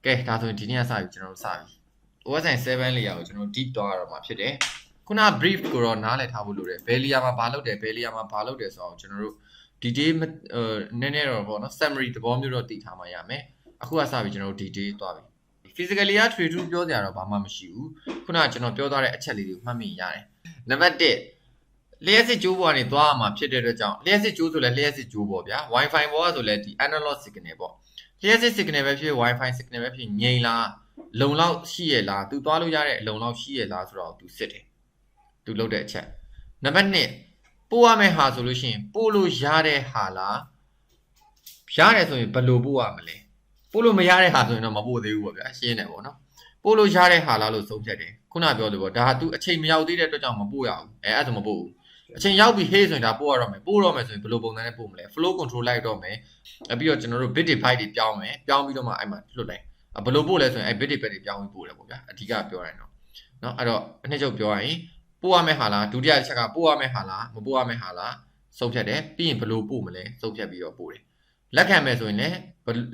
ကဲဒါဆိုရင်ဒီနေ့ကစပြီကျွန်တော်တို့စပြီ OSI 7 layer ကိုကျွန်တော် deep သွားရတော့မှာဖြစ်တယ်ခုန brief ကိုတော့နားလည်ထားဖို့လိုတယ်ဘယ် layer မှာဘာလုပ်တယ်ဘယ် layer မှာဘာလုပ်တယ်ဆိုတော့ကျွန်တော်တို့ detail နည်းနည်းတော့ပေါ့နော် summary သဘောမျိုးတော့သိထားမှရမယ်အခုကစပြီကျွန်တော်တို့ detail သွားပြီ physically က trade to ပြောကြရတော့ဘာမှမရှိဘူးခုနကကျွန်တော်ပြောထားတဲ့အချက်လေးတွေကိုမှတ်မိရတယ်နံပါတ်1လျှက်စစ်ကြိုးပေါ်ကနေသွားရမှာဖြစ်တဲ့အတွက်ကြောင့်လျှက်စစ်ကြိုးဆိုလဲလျှက်စစ်ကြိုးပေါ့ဗျာ Wi-Fi ပေါ်ကဆိုလဲဒီ analog signal ပေါ့လျှက်စစ် signal ပဲဖြစ် Wi-Fi signal ပဲဖြစ်ငြိမ်လားလုံလောက်ရှိရလားသူသွားလို့ရတဲ့အလုံလောက်ရှိရလားဆိုတော့သူစစ်တယ်သူလုပ်တဲ့အချက်နံပါတ်2ပို့ရမယ့်ဟာဆိုလို့ရှိရင်ပို့လို့ရတဲ့ဟာလားရတယ်ဆိုရင်ဘယ်လိုပို့ရမလဲပို့လို့မရတဲ့ဟာဆိုရင်တော့မပို့သေးဘူးပေါ့ဗျာရှင်းတယ်ပေါ့နော်ပို့လို့ရတဲ့ဟာလားလို့ဆုံးဖြတ်တယ်ခုနပြောလို့ပေါ့ဒါကသူအချိန်မရောက်သေးတဲ့အတွက်ကြောင့်မပို့ရဘူးအဲ့ဒါဆိုမပို့ဘူးအချိန်ရောက်ပြီဟေးဆိုရင်ဒါပို့ရတော့မယ်ပို့တော့မယ်ဆိုရင်ဘယ်လိုပုံစံနဲ့ပို့မလဲ flow control လိုက်တော့မယ်ပြီးတော့ကျွန်တော်တို့ bit byte တွေပြောင်းမယ်ပြောင်းပြီးတော့မှအဲ့မှာလွတ်လိုက်ဘယ်လိုပို့လဲဆိုရင်အဲ့ bit byte တွေပြောင်းပြီးပို့တယ်ပေါ့ဗျာအဓိကပြောရရင်တော့เนาะအဲ့တော့အနှစ်ချုပ်ပြောရရင်ပို့ရမယ့်ဟာလားဒုတိယချက်ကပို့ရမယ့်ဟာလားမပို့ရမယ့်ဟာလားဆုံးဖြတ်တယ်ပြီးရင်ဘယ်လိုပို့မလဲဆုံးဖြတ်ပြီးတော့ပို့တယ်လက်ခံမယ်ဆိုရင်လည်း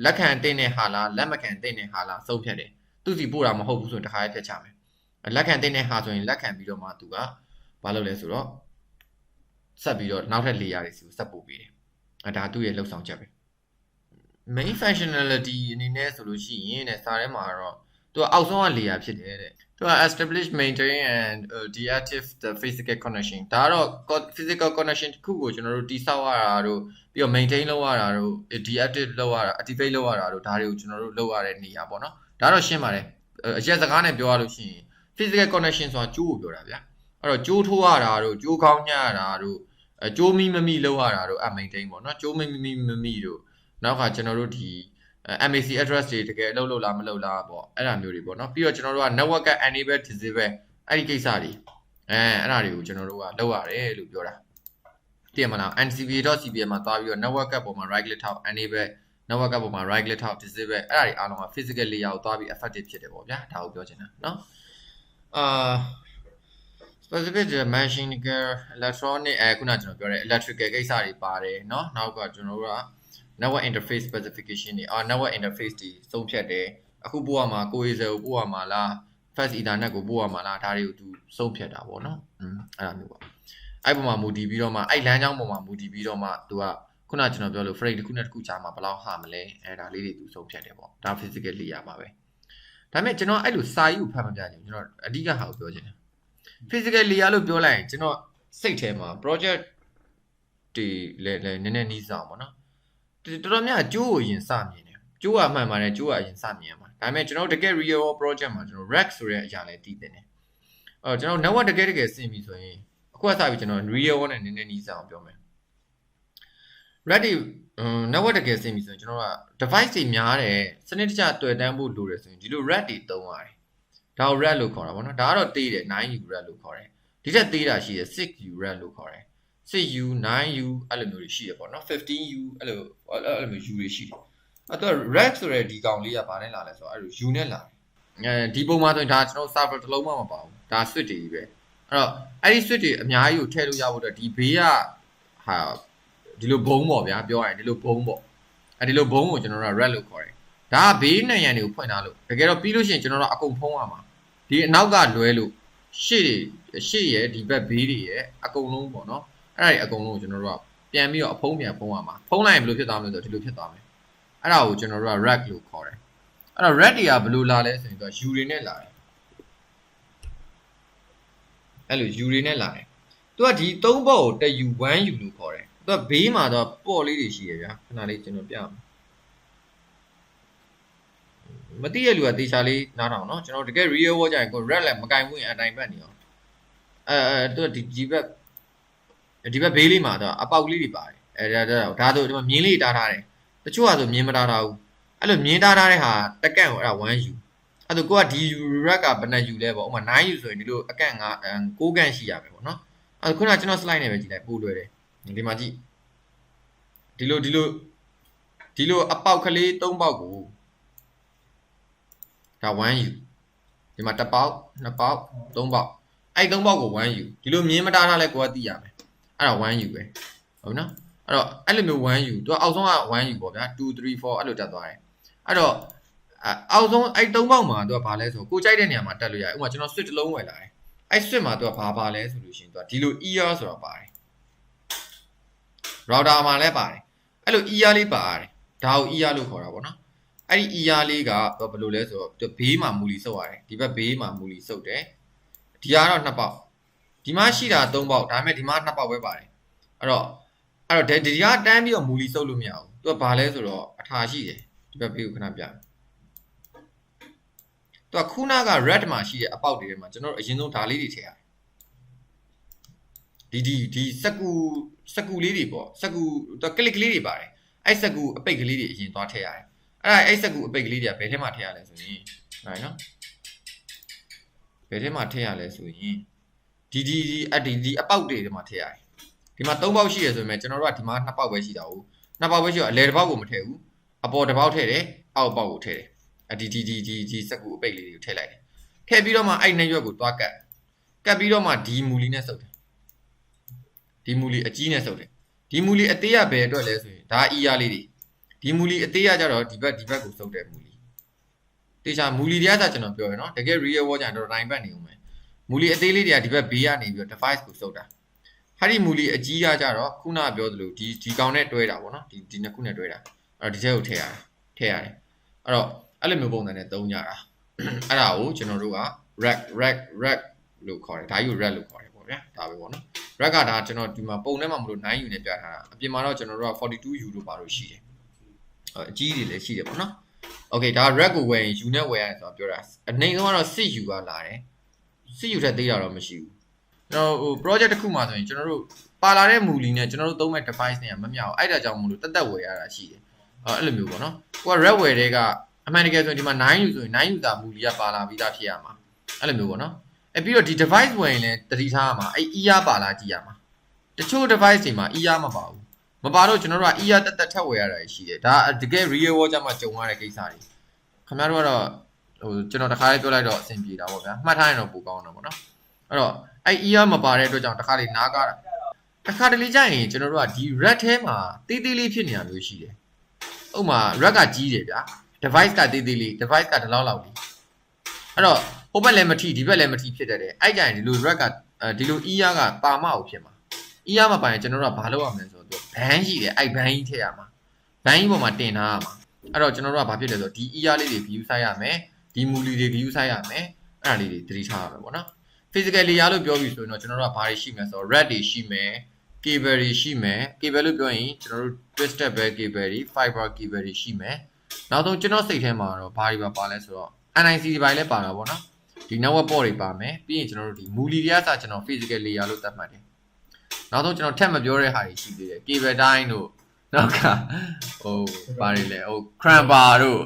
လက်ခံတင်တဲ့ဟာလားလက်မခံတင်တဲ့ဟာလားဆုံးဖြတ်တယ်သူစီပို့တာမဟုတ်ဘူးဆိုရင်တစ်ခါလေးဖြတ်ချမယ်လက်ခံတင်တဲ့ဟာဆိုရင်လက်ခံပြီးတော့မှသူကဘာလုပ်လဲဆိုတော့ဆက်ပြီးတော့နောက်ထပ် layer တွေစီကိုဆက်ပို့ပေးတယ်ဒါသူ့ရဲ့လှုပ်ဆောင်ချက်ပဲ main functionality အနေနဲ့ဆိုလို့ရှိရင်တဲ့စာထဲမှာတော့သူကအောက်ဆုံးက layer ဖြစ်တယ်တဲ့သူက establish maintain and deactivate the physical connection ဒါကတော့ physical connection တစ်ခုကိုကျွန်တော်တို့တိဆောက်ရတာတို့ပြီးတော့ maintain လုပ်ရတာတို့ deactivate လုပ်ရတာ activate လုပ်ရတာတို့ဒါတွေကိုကျွန်တော်တို့လုပ်ရတဲ့နေရာပေါ့နော်ဒါတော့ရှင်းပါတယ်အရက်စကားနဲ့ပြောရလို့ရှိရင် physical connection ဆိုတာကြိုးကိုပြောတာဗျာအဲ့တော့ကြိုးထိုးရတာတို့ကြိုးကောင်းညရတာတို့ကြိုးမိမမိလုပ်ရတာတို့maintain ပေါ့နော်ကြိုးမိမမိတို့နောက်ကကျွန်တော်တို့ဒီ MAC address တွေတကယ်အလုပ်လုပ်လားမလုပ်လားပေါ့အဲ့ဒါမျိုးတွေပေါ့နော်ပြီးတော့ကျွန်တော်တို့က network enable disable အဲ့ဒီကိစ္စတွေအဲ့ဒါတွေကိုကျွန်တော်တို့ကလုပ်ရတယ်လို့ပြောတာသိရမလား ncpa.cpm မှာသွားပြီးတော့ network ပေါ်မှာ right click ထောက် enable network ပေါ်မှာ right click ထောက် disable အဲ့ဒါတွေအားလုံးက physical layer ကိုသွားပြီး effective ဖြစ်တယ်ပေါ့ဗျာဒါကိုပြောချင်တာเนาะspecific mechanical electronic ခုနကျွန်တော်ပြောတဲ့ electrical ကိစ္စတွေပါတယ်เนาะနောက်ကကျွန်တော်တို့ကnetwork interface specification တွေnetwork interface တွေစုံဖြတ်တယ်အခုပို့ရမှာကိုယ်ရေးစကိုပို့ရမှာလား fast ethernet ကိုပို့ရမှာလားဒါတွေကိုသူစုံဖြတ်တာပေါ့နော်အဲ့ဒါမျိုးပေါ့အဲ့ပုံမှာမူတည်ပြီးတော့မှအဲ့လမ်းကြောင်းပုံမှာမူတည်ပြီးတော့မှသူကခုနကျွန်တော်ပြောလို့ frame တစ်ခုနဲ့တစ်ခုကြားမှာဘယ်လောက်ဟာမလဲအဲ့ဒါလေးတွေသူစုံဖြတ်တယ်ပေါ့ဒါ physical layer ပါပဲဒါပေမဲ့ကျွန်တော်အဲ့လိုစာကြီးကိုဖတ်မပြချင်ဘူးကျွန်တော်အဓိကဟာကိုပြောချင်တယ် physical layer လို့ပြောလိုက်ရင်ကျွန်တော်စိတ်ထဲမှာ project တွေလည်းနည်းနည်းနီးစားပါတော့တော်တော်များကျိုးကိုရင်စမြင်တယ်ကျိုးကမှန်ပါတယ်ကျိုးကအရင်စမြင်မှာဒါပေမဲ့ကျွန်တော်တကယ် real world project မှာကျွန်တော် rack ဆိုတဲ့အရာလည်းတည်တင်တယ်ကျွန်တော် network တကယ်ဆင်ပြီဆိုရင်အခုကစပြီးကျွန်တော် real world နဲ့နည်းနည်းနီးစအောင်ပြောမယ် rack တွေnetwork တကယ်ဆင်ပြီဆိုရင်ကျွန်တော်က device တွေများတယ်စနစ်တကျတွေ့တန်းဖို့လိုတယ်ဆိုရင်ဒီလို rack တွေသုံးရတယ်ဒါကို rack လို့ခေါ်တာပေါ့နော်ဒါကတော့သေးတယ် 9U rack လို့ခေါ်တယ်ဒီထက်သေးတာရှိတယ် 6U rack လို့ခေါ်တယ် 6U 9U အဲ့လိုမျိုးတွေရှိရပေါ့နော် 15U အဲ့လိုမျိုး U တွေရှိတယ်အဲ့တော့ rack ဆိုတဲ့ဒီကောင်လေးကဘာနဲ့လာလဲဆိုတော့အဲ့လို U နဲ့လာတယ်ဒီပုံမှာဆိုရင်ဒါကျွန်တော် server တစ်လုံးမှမပါဘူးဒါ switch တွေကြီးပဲအဲ့တော့အဲ့ဒီ switch တွေအများကြီးကိုထည့်လို့ရဖို့အတွက်ဒီဘေးကဟာဒီလိုဘုံပေါ့ဗျာပြောရရင်ဒီလိုဘုံပေါ့အဲ့ဒီလိုဘုံကိုကျွန်တော်တို့က rack လို့ခေါ်တယ်ဒါကဘေးနဲ့ရန်တွေကိုဖွင့်ထားလို့တကယ်တော့ပြီးလို့ရှိရင်ကျွန်တော်တို့အကုန်ဖုံးရမှာဒီအနောက်ကလွဲလို့ရှေ့ရဲ့ဒီဘက်ဘေးတွေရဲ့အကုန်လုံးပေါ့နော်အဲ့ဒါတွေအကုန်လုံးကိုကျွန်တော်တို့ကပြန်ပြီးတော့အဖုံးပြန်ဖုံးရမှာဖုံးလိုက်ရင်ဘယ်လိုဖြစ်သွားမလဲဆိုတော့ဒီလိုဖြစ်သွားမယ်အဲ့ဒါကိုကျွန်တော်တို့က rack လို့ခေါ်တယ်အဲ့တော့ rack တွေကဘယ်လိုလာလဲဆိုရင်တော့ U တွေနဲ့လာတယ်အဲ့လို U တွေနဲ့လာတယ်သူကဒီ၃ဘော့ကိုတ U 1U လို့ခေါ်တယ်သူကဘေးမှာတော့ပေါ့လေးတွေရှိရဗျာခဏလေးကျွန်တော်ပြမယ်မသိရလူကတေချာလေးနားထောင်နော်ကျွန်တော်တကယ် real world ကြရင်ကို rack လည်းမကင်ဘူးရင်အတိုင်းပတ်နေအောင်သူကဒီဘက်ဘေးလေးမှာတော့အပေါက်လေးတွေပါတယ်ဒါဆိုဒီမှာမြင်းလေးတားထားတယ်တချို့ကဆိုမြင်းမတားထားဘူးအဲ့လိုမြင်းတားထားတဲ့ဟာတက်ကန့်ကိုအဲ့ဒါ 1U အဲ့ဒါကိုကဒီ rack ကဘယ်နှ U လဲပေါ့ဥပမာ 9U ဆိုရင်ဒီလိုအကန့်က6ကန့်ရှိရမယ်ပေါ့နော်အဲ့ခုနကကျွန်တော် slide နဲ့ပဲကြည့်လိုက်ပို့လွယ်တယ်ဒီမှာကြည့်ဒီလိုအပေါက်ကလေး3ပေါက်ကိုဒါ 1U ဒီမှာ1ပေါက်2ပေါက်3ပေါက်အဲ့3ပေါက်ကို 1U ဒီလိုမြင်းမတားထားလဲကိုကသိရမယ်အဲ့ဒါ 1U ပဲဟုတ်နော်အဲ့တော့အဲ့လိုမျိုး 1U သူကအောက်ဆုံးက 1U ပေါ့ဗျာ2 3 4အဲ့လိုတက်သွားတယ်အဲ့တော့ အောက်ဆုံးအဲ့3ပေါက်မှာသူကဘာလဲဆိုကိုကြိုက်တဲ့နေရာမှာတက်လို့ရတယ်ဥပမာကျွန်တော် switch တစ်လုံးဝယ်လာတယ်အဲ့ switch မှာသူကဘာပါလဲဆိုလို့ရှိရင်သူကဒီလို ER ဆိုတာပါတယ် router မှာလည်းပါတယ်အဲ့လို ER လေးပါတယ်ဒါကို ER လို့ခေါ်တာပေါ့နော်အဲ့ဒီ ER လေးကသူဘယ်လိုလဲဆိုတော့သူဘေးမှာမူလီစုပ်ရတယ်ဒီဘက်ဘေးမှာမူလီစုပ်တယ်ဒီကတော့2ပေါက်ဒီမှာရှိတာ3ပေါက်ဒါပေမဲ့ဒီမှာ2ပေါက်ပဲပါတယ်အဲ့တော့ဒီကတန်းပြီးတော့မူလီစုပ်လို့မရဘူးသူကဘာလဲဆိုတော့အထာရှိတယ်ဒီဘက်ဘေးကိုခဏပြသူကခုနက red မှာရှိတဲ့အပေါက်တွေထဲမှာကျွန်တော်တို့အရင်ဆုံးဓာလေးတွေထည့်ရတယ်ဒီစကူလေးတွေပေါ့စကူသူကလစ်ကလေးတွေပါတယ်အဲ့စကူအပိတ်ကလေးတွေအရင်သွားထည့်ရတယ်အဲ့စကူအပိတ်ကလေးတွေကဘယ်ထဲမှာထည့်ရလဲဆိုရင်ဟုတ်နော်ဘယ်ထဲမှာထည့်ရလဲဆိုရင်ဒီအပေါက်တွေထဲမှာထည့်ရတယ်ဒီမှာ3ပေါက်ရှိရဆိုပေမဲ့ကျွန်တော်တို့ကဒီမှာ2ပေါက်ပဲရှိတာဟုတ်2ပေါက်ပဲရှိတော့အလဲတစ်ပေါက်ကိုမထည့်ဘူးအပေါ်တစ်ပေါက်ထည့်တယ်အောက်ပေါက်ကိုထည့်တယ်ဒီစကူအပိတ်လေးတွေကိုထည့်လိုက်တယ်ထည့်ပြီးတော့မှအဲ့နှစ်ရွက်ကိုတွားကတ်ပြီးတော့မှဒီမူလီနဲ့စုပ်တယ်ဒီမူလီအကြီးနဲ့စုပ်တယ်ဒီမူလီအသေးရဘယ်အတွက်လဲဆိုရင်ဒါ ER လေးတွေဒီမူလီအသေးရကြတော့ဒီဘက်ကိုစုပ်တဲ့မူလီတေချာမူလီတွေကကျွန်တော်ပြောရနော်တကယ် real world ကျတော့တိုင်းပတ်နေဦးမယ်မူလီအသေးလေးတွေကဒီဘက်ဘေးကနေပြီးတော့ device ကိုစုပ်တာဟာဒီမူလီအကြီးရကြတော့ခုနပြောသလိုဒီကောင်နဲ့တွဲတာပေါ့နော်ဒီနှစ်ခုနဲ့တွဲတာအဲ့တော့ဒီထဲကိုထည့်ရတယ်အဲ့တော့အဲ့လိုမျိုးပုံစံနဲ့သုံးကြတာအဲ့ဒါကိုကျွန်တော်တို့က rack လို့ခေါ်တယ်ဒါကြီးကို rack လို့ခေါ်တယ်ပေါ့ဗျာဒါပဲပေါ့နော် rack ကဒါကျွန်တော်ဒီမှာပုံထဲမှာမလို့ 9U နဲ့ပြထားတာအပြင်မှာတော့ကျွန်တော်တို့က 42U လို့ပါလို့ရှိတယ်အကြီးတွေလည်းရှိတယ်ပေါ့နော် okay ဒါ rack ကိုဝယ်ရင် U နဲ့ဝယ်ရတယ်ဆိုတော့ပြောတာအနေဆုံးကတော့ 6U ကလာတယ် 6U ထက်သေးတာတော့မရှိဘူးကျွန်တော်ဟို project တစ်ခုမှာဆိုရင်ကျွန်တော်တို့ပါလာတဲ့မူလီနဲ့ကျွန်တော်တို့သုံးမဲ့ device နဲ့မမျှဘူးအဲ့ဒါကြောင့်မလို့တက်ဝယ်ရတာရှိတယ်အဲ့လိုမျိုးပေါ့နော်ကိုက rack ဝယ်တဲ့ကအမှန်တကယ်ဆိုရင်ဒီမှာ 9U ဆိုရင် 9U သာမူလီကပါလာပြီးသားဖြစ်ရမှာအဲ့လိုမျိုးပေါ့နော်ပြီးတော့ဒီ device ဝယ်ရင်လည်းတတိထားရမှာအဲ့ ER ပါလာကြည့်ရမှာတချို့ device တွေမှာ ER မပါဘူးမပါတော့ကျွန်တော်တို့က ER တက်ထပ်ဝယ်ရတာရှိတယ်ဒါတကယ် real world ကျမှကြုံရတဲ့ကိစ္စတွေခင်ဗျားတို့ကတော့ဟိုကျွန်တော်တခါလေးပြောလိုက်တော့အဆင်ပြေတာပေါ့ဗျာမှတ်ထားရင်တော့ပိုကောင်းတာပေါ့နော်အဲ့တော့အဲ့ ER မပါတဲ့အတွက်ကြောင့်တခါလေးနားကားတာတခါတလေကြာရင်ကျွန်တော်တို့ကဒီ red ထဲမှာတေးသေးလေးဖြစ်နေတာမျိုးရှိတယ်ဥပမာ red ကကြီးတယ်ဗျာ device ကတေးသေးလေး device ကဒီလောက်လေးအဲ့တော့ဟိုဘက်လည်းမထိဒီဘက်လည်းမထိဖြစ်တတ်တယ်အဲ့ကြရင်ဒီလို red ကဒီလို ER ကပါမအောင်ဖြစ်မှာ ER မပါရင်ကျွန်တော်တို့ကဘာလုပ်ရမလဲဆိုတော့ဘန်းရှိတယ်အဲ့ဘန်းကြီးထည့်ရမှာဘန်းကြီးပေါ်မှာတင်ထားရမှာအဲ့တော့ကျွန်တော်တို့ကဘာဖြစ်လဲဆိုတော့ဒီ ER လေးတွေ view ဆိုင်ရမယ်ဒီမူလီတွေ view ဆိုင်ရမယ်အဲ့ဒါလေးတွေသတိထားရမယ်ပေါ့နော် physical layer လို့ပြောပြီးဆိုရင်တော့ကျွန်တော်တို့ကဘာတွေရှိမလဲဆိုတော့ red တွေရှိမယ် cable တွေရှိမယ် cable လို့ပြောရင်ကျွန်တော်တို့ twisted bell cable တွေ fiber cable တွေရှိမယ်နောက်ဆုံးကျွန်တော်စိတ်ထဲမှာတော့ဘာတွေပါလဲဆိုတော့ NIC တွေပိုင်းလည်းပါတာပေါ့နော်ဒီ network port တွေပါမယ်ပြီးရင်ကျွန်တော်တို့ဒီမူလီတွေကစကျွန်တော် physical layer လို့သတ်မှတ်တယ်နောက်ဆုံးကျွန်တော်ထပ်မပြောတဲ့ဟာတွေရှိသေးတယ် cable တိုင်းတို့နောက်ကဟိုဘာတွေလဲဟို cramper တို့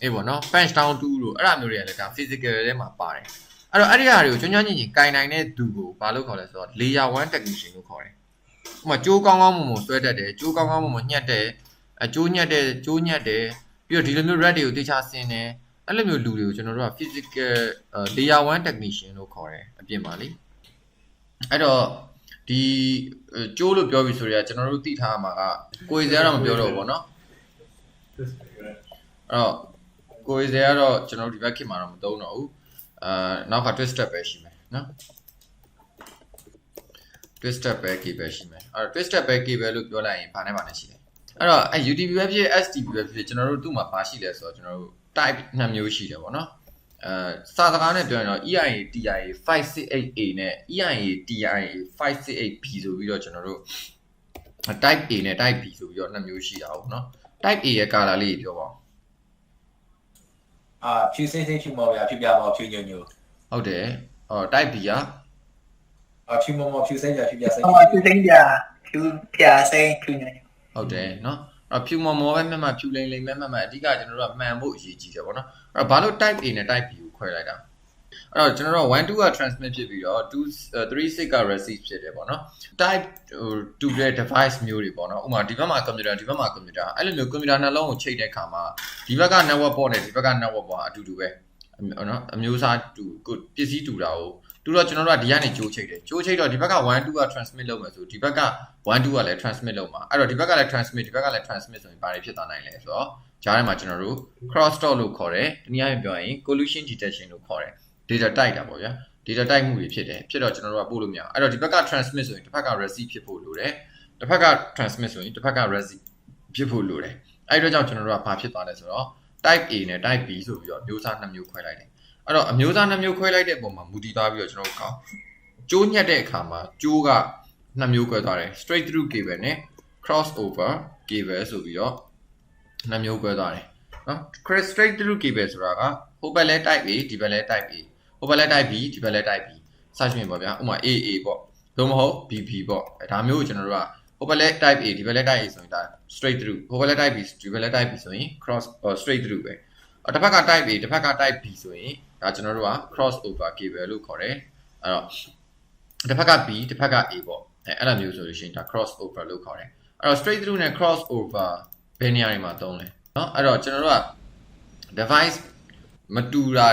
အေးပေါ့နော် punch down 2တို့အဲ့ဒါမျိုးတွေကလည်းဒါ physical ထဲမှာပါတယ်အဲ့တော့အဲ့ဒီဟာတွေကိုကျွမ်းကျွမ်းကျင်ကျင်ကင်နိုင်တဲ့သူကိုဘာလို့ခေါ်လဲဆိုတော့ layer 1 technician လို့ခေါ်တယ်ဥပမာကြိုးကောင်းမွန်ဆွဲတတ်တယ်ကြိုးကောင်းမွန်ညှက်တယ်ကြိုးညှက်တယ်ပြီးတော့ဒီလိုမျိုး red တွေကိုတေချာဆင်းတယ်အဲ့လိုမျိုးလူတွေကိုကျွန်တော်တို့က physical layer 1 technician လို့ခေါ်တယ်အပြင်မှာလေအဲ့တော့ဒီကျိုးလို့ပြောပြီးဆိုရကျွန်တော်တို့သိထားမှာကကိုယ်စရာတော့မပြောတော့ဘူးပေါ့နော်အဲ့တော့ကိုယ်စရာတော့ကျွန်တော်တို့ဒီဘက်ခေတ်မှာတော့မသုံးတော့ဘူးနောက်က twisted ပဲရှိမယ်နော် twisted bell cable ရှိမယ်အဲ့တော့ twisted bell cable လို့ပြောလိုက်ရင်ဘာနဲ့ရှိလဲအဲ့တော့အဲ့ UTP ပဲဖြစ် STP ပဲဖြစ်ကျွန်တော်တို့သူ့မှာဘာရှိလဲဆိုတော့ကျွန်တော်တို့ type နှစ်မျိုးရှိတယ်ပေါ့နော်စာစကားနဲ့ပြောရင်တော့ EIA TIA 568A နဲ့ EIA TIA 568B ဆိုပြီးတော့ကျွန်တော်တို့ type A နဲ့ type B ဆိုပြီးတော့နှစ်မျိုးရှိတာပေါ့နော် type A ရဲ့ color လေးပြောပါဦးဖြူစင်းဖြူမော်ဖြူပြမော်ဖြူညိုညိုဟုတ်တယ်type B อ่ะဖြူမော်ဖြူစင်းဖြူပြစင်းဖြူစင်းဖြူပြစင်းဖြူညိုညိုဟုတ်တယ်เนาะဖြူမော်ပဲမှဖြူလိမ့်မှအဓိကကျွန်တော်တို့ကမှန်ဖို့အရေးကြီးတယ်ပေါ့နော်အဲ့တော့ဘာလို့ type A နဲ့ type B ကိုခွဲလိုက်တာအဲ့တော့ကျွန်တော်တို့1 2က transmit ဖြစ်ပြီးတော့2 3 6က receive ဖြစ်တယ်ပေါ့နော် type 2တဲ့ device မျိုးတွေပေါ့နော်ဥပမာဒီဘက်မှာ computer ဒီဘက်မှာ computer အဲ့လိုမျိုး computer နှလုံးကိုချိန်တဲ့အခါမှာဒီဘက်က network port နဲ့ဒီဘက်က network port အတူတူပဲနော်အမျိုးအစားတူပစ္စည်းတူတာကိုတူ တူတော့ကျွန်တော်တို့ကဒီကနေကြိုးချိတ်တယ်ကြိုးချိတ်တော့ဒီဘက်က1 2က transmit လုပ်မယ်ဆိုဒီဘက်က1 2ကလည်း transmit လုပ်မှာအဲ့တော့ဒီဘက်ကလည်း transmit ဒီဘက်ကလည်း transmit ဆိုရင်ဘာတွေဖြစ်သွားနိုင်လဲဆိုတော့ဂျားထဲမှာကျွန်တော်တို့ cross talk လို့ခေါ်တယ်တနည်းအားဖြင့်ပြောရင် collision detection လို့ခေါ်တယ် data type တာပေါ့ဗျာ data type မှုတွေဖြစ်တယ်ဖြစ်တော့ကျွန်တော်တို့ကပို့လို့မရအောင်အဲ့တော့ဒီဘက်က transmit ဆိုရင်တစ်ဖက်က receive ဖြစ်ဖို့လိုတယ်တစ်ဖက်က transmit ဆိုရင်တစ်ဖက်က receive ဖြစ်ဖို့လိုတယ်အဲ့တော့ကြောင့်ကျွန်တော်တို့ကဘာဖြစ်သွားလဲဆိုတော့ type A နဲ့ type B ဆိုပြီးတော့မျိုးစား2မျိုးခွဲလိုက်တယ်အဲ့တော့အမျိုးသား2မျိုးခွဲလိုက်တဲ့အပေါ်မှာမူတည်သွားပြီးတော့ကျွန်တော်တို့ကောင်းကျိုးညက်တဲ့အခါမှာကျိုးက2မျိုးခွဲသွားတယ် straight through cable နဲ့ crossover cable ဆိုပြီးတော့2မျိုးခွဲသွားတယ်နော် straight through cable ဆိုတာကဟိုဘက်လဲ type A ဒီဘက်လဲ type A ဟိုဘက်လဲ type B ဒီဘက်လဲ type B စသဖြင့်ပေါ့ဗျာဥပမာ AA ပေါ့သို့မဟုတ် BB ပေါ့ဒါမျိုးကိုကျွန်တော်တို့ကဟိုဘက်လဲ type A ဒီဘက်လဲ type A ဆိုရင်ဒါ straight through ဟိုဘက်လဲ type B ဒီဘက်လဲ type B ဆိုရင် cross straight through ပဲတစ်ဖက်က type A တစ်ဖက်က type B ဆိုရင်ဒါကျွန်တော်တို့က cross over cable လို့ခေါ်တယ်အဲ့တော့တစ်ဖက်က B တစ်ဖက်က A ပေါ့အဲ့လိုမျိုးဆိုလို့ရှိရင်ဒါ cross over လို့ခေါ်တယ်အဲ့တော့ straight through နဲ့ cross over ဘယ်နေရာတွေမှာသုံးလဲเนาะအဲ့တော့ကျွန်တော်တို့က device မတူတာ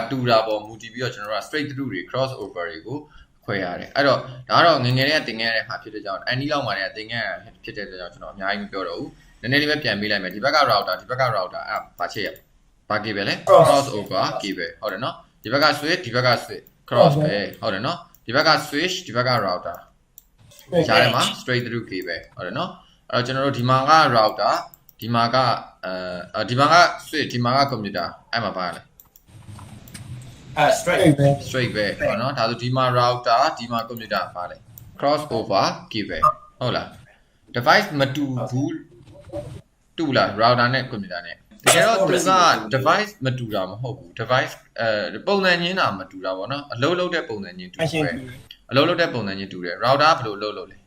ပေါ်မူတည်ပြီးတော့ကျွန်တော်တို့က straight through တွေ cross over တွေကိုခွဲရတယ်အဲ့တော့ဒါကတော့ငငယ်လေးကသင်ခဲ့ရတဲ့ဟာဖြစ်တဲ့ကြောင့်အန်ဒီလောက်မှာလည်းသင်ခဲ့ရတာဖြစ်တဲ့ကြောင့်ကျွန်တော်အများကြီးမပြောတော့ဘူးနည်းနည်းလေးပဲပြန်ပေးလိုက်မယ်ဒီဘက်က router ဒီဘက်က router အဲ့ဘာချက်ရဘာ cable လဲ cross over cable ဟုတ်တယ်နော်ဒီဘက်က switch ဒီဘက်က switch cross ပဲဟုတ်တယ်နော်ဒီဘက်က switch ဒီဘက်က router ရှားတယ်မှာ straight through cable ဟုတ်တယ်နော်အဲ့တော့ကျွန်တော်တို့ဒီမှာက router ဒီမှာကဒီမှာက switch ဒီမှာက computer အဲ့မှာပါလဲstraight ပဲဟုတ်နော်ဒါဆိုဒီမှာ router ဒီမှာ computer ပါလဲ cross over cable ဟုတ်လား device မတူဘူးတူလား router နဲ့ computer နဲ့တကယ်တော့သူက device မတူတာမဟုတ်ဘူး device ပုံစံချင်းတာမတူတာပေါ့နော်အလုပ်လုပ်တဲ့ပုံစံချင်းတူတယ်အလုပ်လုပ်တဲ့ပုံစံချင်းတူတယ် router ဘယ်လိုလုပ်လို့လဲ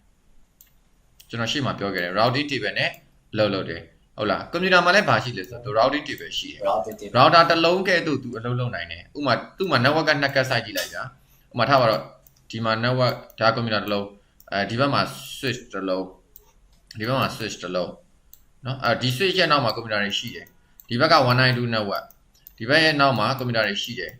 ကျွန်တော်ရှေ့မှာပြောခဲ့တယ် routing table နဲ့အလုပ်လုပ်တယ်ဟုတ်လား computer မှာလည်းဘာရှိလဲဆိုတော့ routing table ရှိတယ် router တစ်လုံးကဲ့သို့သူအလုပ်လုပ်နိုင်တယ်ဥပမာသူ့မှာ network ကနှစ်ကတ်စိုက်ကြည့်လိုက်ကြာဥပမာထားပါတော့ဒီမှာ network ဒါ computer တစ်လုံးဒီဘက်မှာ switch တစ်လုံးဒီဘက်မှာ switch တစ်လုံးနော်ဒီ switch ရဲ့နောက်မှာ computer တွေရှိတယ်ဒီဘက်က192 network ဒီဘက်ရဲ့နောက်မှာ computer တွေရှိတယ်